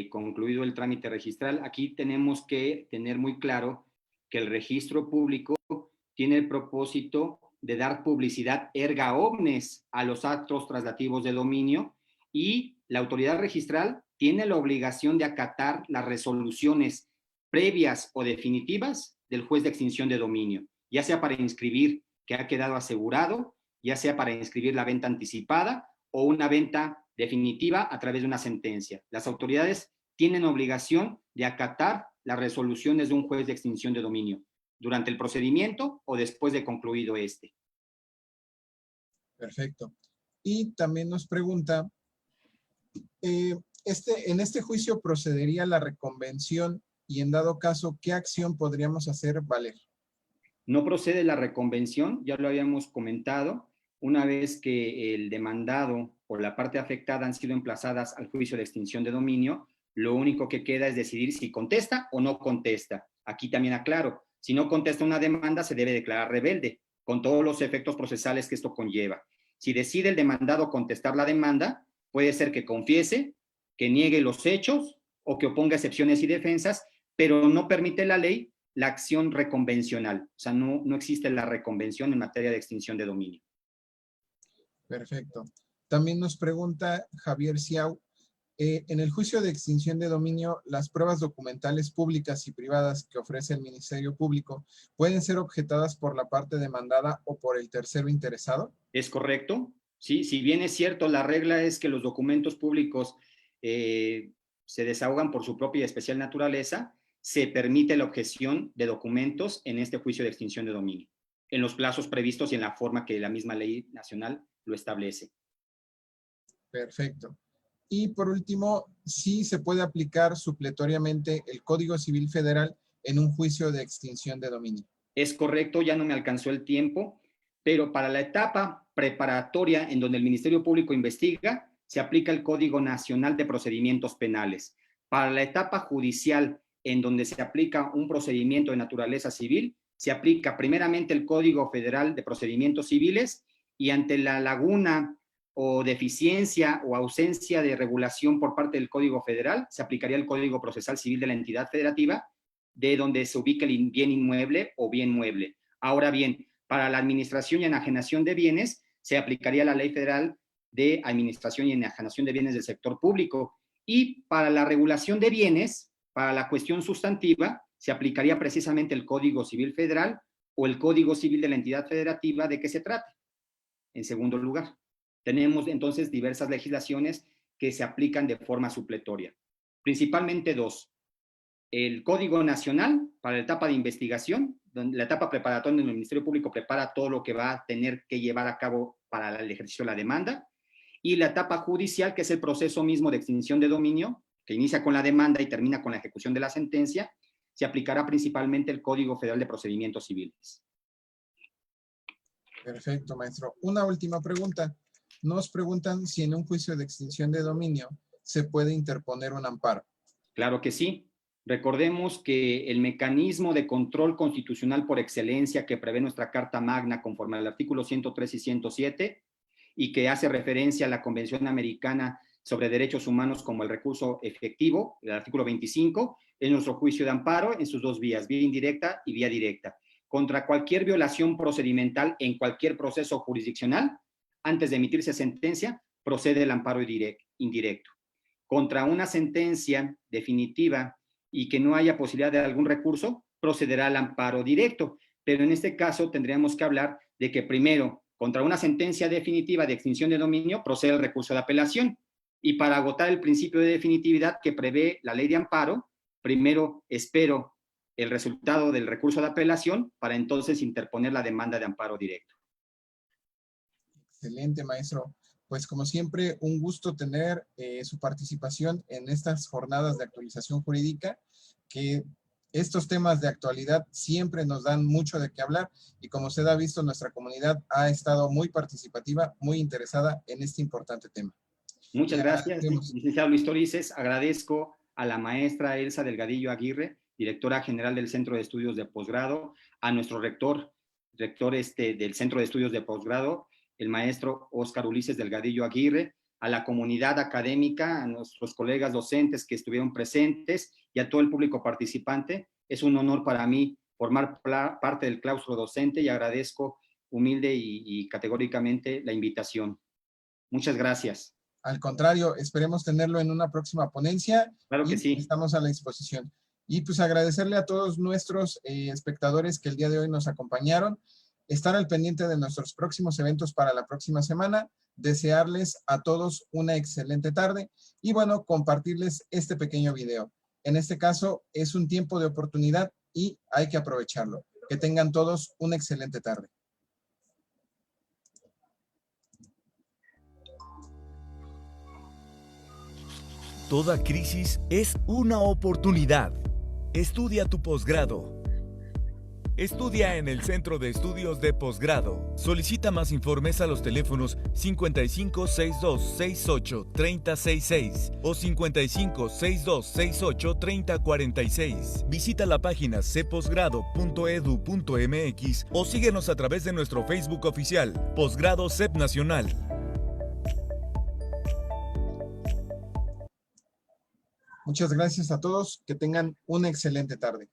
concluido el trámite registral. Aquí tenemos que tener muy claro que el registro público tiene el propósito de dar publicidad erga omnes a los actos traslativos de dominio y la autoridad registral tiene la obligación de acatar las resoluciones previas o definitivas del juez de extinción de dominio, ya sea para inscribir que ha quedado asegurado, ya sea para inscribir la venta anticipada o una venta definitiva a través de una sentencia. Las autoridades tienen obligación de acatar las resoluciones de un juez de extinción de dominio durante el procedimiento o después de concluido este. Perfecto. Y también nos pregunta, en este juicio procedería la reconvención y en dado caso, ¿qué acción podríamos hacer valer? No procede la reconvención, ya lo habíamos comentado, una vez que el demandado o la parte afectada han sido emplazadas al juicio de extinción de dominio, lo único que queda es decidir si contesta o no contesta. Aquí también aclaro, si no contesta una demanda, se debe declarar rebelde, con todos los efectos procesales que esto conlleva. Si decide el demandado contestar la demanda, puede ser que confiese, que niegue los hechos o que oponga excepciones y defensas, pero no permite la ley la acción reconvencional. O sea, no existe la reconvención en materia de extinción de dominio. Perfecto. También nos pregunta Javier Ciau, en el juicio de extinción de dominio, las pruebas documentales públicas y privadas que ofrece el Ministerio Público pueden ser objetadas por la parte demandada o por el tercero interesado. ¿Es correcto? Sí, si bien es cierto, la regla es que los documentos públicos se desahogan por su propia y especial naturaleza, se permite la objeción de documentos en este juicio de extinción de dominio, en los plazos previstos y en la forma que la misma ley nacional lo establece. Perfecto. Y por último, sí se puede aplicar supletoriamente el Código Civil Federal en un juicio de extinción de dominio. Es correcto, ya no me alcanzó el tiempo, pero para la etapa preparatoria en donde el Ministerio Público investiga, se aplica el Código Nacional de Procedimientos Penales. Para la etapa judicial en donde se aplica un procedimiento de naturaleza civil, se aplica primeramente el Código Federal de Procedimientos Civiles y ante la laguna o deficiencia o ausencia de regulación por parte del Código Federal, se aplicaría el Código Procesal Civil de la entidad federativa, de donde se ubique el bien inmueble o bien mueble. Ahora bien, para la administración y enajenación de bienes, se aplicaría la Ley Federal de Administración y Enajenación de Bienes del Sector Público. Y para la regulación de bienes, para la cuestión sustantiva, se aplicaría precisamente el Código Civil Federal o el Código Civil de la entidad federativa de que se trate. En segundo lugar, tenemos entonces diversas legislaciones que se aplican de forma supletoria. Principalmente dos. El Código Nacional para la etapa de investigación, la etapa preparatoria donde el Ministerio Público prepara todo lo que va a tener que llevar a cabo para el ejercicio de la demanda, y la etapa judicial, que es el proceso mismo de extinción de dominio, que inicia con la demanda y termina con la ejecución de la sentencia, se aplicará principalmente el Código Federal de Procedimientos Civiles. Perfecto, maestro. Una última pregunta. Nos preguntan si en un juicio de extinción de dominio se puede interponer un amparo. Claro que sí. Recordemos que el mecanismo de control constitucional por excelencia que prevé nuestra Carta Magna conforme al artículo 103 y 107 y que hace referencia a la Convención Americana sobre Derechos Humanos como el recurso efectivo, el artículo 25, es nuestro juicio de amparo en sus dos vías, vía indirecta y vía directa. Contra cualquier violación procedimental en cualquier proceso jurisdiccional, antes de emitirse sentencia, procede el amparo indirecto. contra una sentencia definitiva y que no haya posibilidad de algún recurso, procederá al amparo directo. Pero en este caso tendríamos que hablar de que primero, contra una sentencia definitiva de extinción de dominio, procede el recurso de apelación. Y para agotar el principio de definitividad que prevé la ley de amparo, primero espero el resultado del recurso de apelación para entonces interponer la demanda de amparo directo. Excelente, maestro. Pues como siempre, un gusto tener su participación en estas jornadas de actualización jurídica, que estos temas de actualidad siempre nos dan mucho de qué hablar y como usted ha visto, nuestra comunidad ha estado muy participativa, muy interesada en este importante tema. Muchas gracias, licenciado Luis Torices. Agradezco a la maestra Elsa Delgadillo Aguirre, directora general del Centro de Estudios de Posgrado, a nuestro rector del Centro de Estudios de Posgrado, el maestro Óscar Ulises Delgadillo Aguirre, a la comunidad académica, a nuestros colegas docentes que estuvieron presentes y a todo el público participante. Es un honor para mí formar parte del claustro docente y agradezco humilde y categóricamente la invitación. Muchas gracias. Al contrario, esperemos tenerlo en una próxima ponencia. Claro que sí. Estamos a la disposición. Y pues agradecerle a todos nuestros espectadores que el día de hoy nos acompañaron, estar al pendiente de nuestros próximos eventos para la próxima semana, desearles a todos una excelente tarde y bueno, compartirles este pequeño video. En este caso es un tiempo de oportunidad y hay que aprovecharlo. Que tengan todos una excelente tarde. Toda crisis es una oportunidad. Estudia tu posgrado. Estudia en el Centro de Estudios de Posgrado. Solicita más informes a los teléfonos 55 62 68 3066 o 55 62 68 3046. Visita la página cposgrado.edu.mx o síguenos a través de nuestro Facebook oficial, Posgrado CEP Nacional. Muchas gracias a todos. Que tengan una excelente tarde.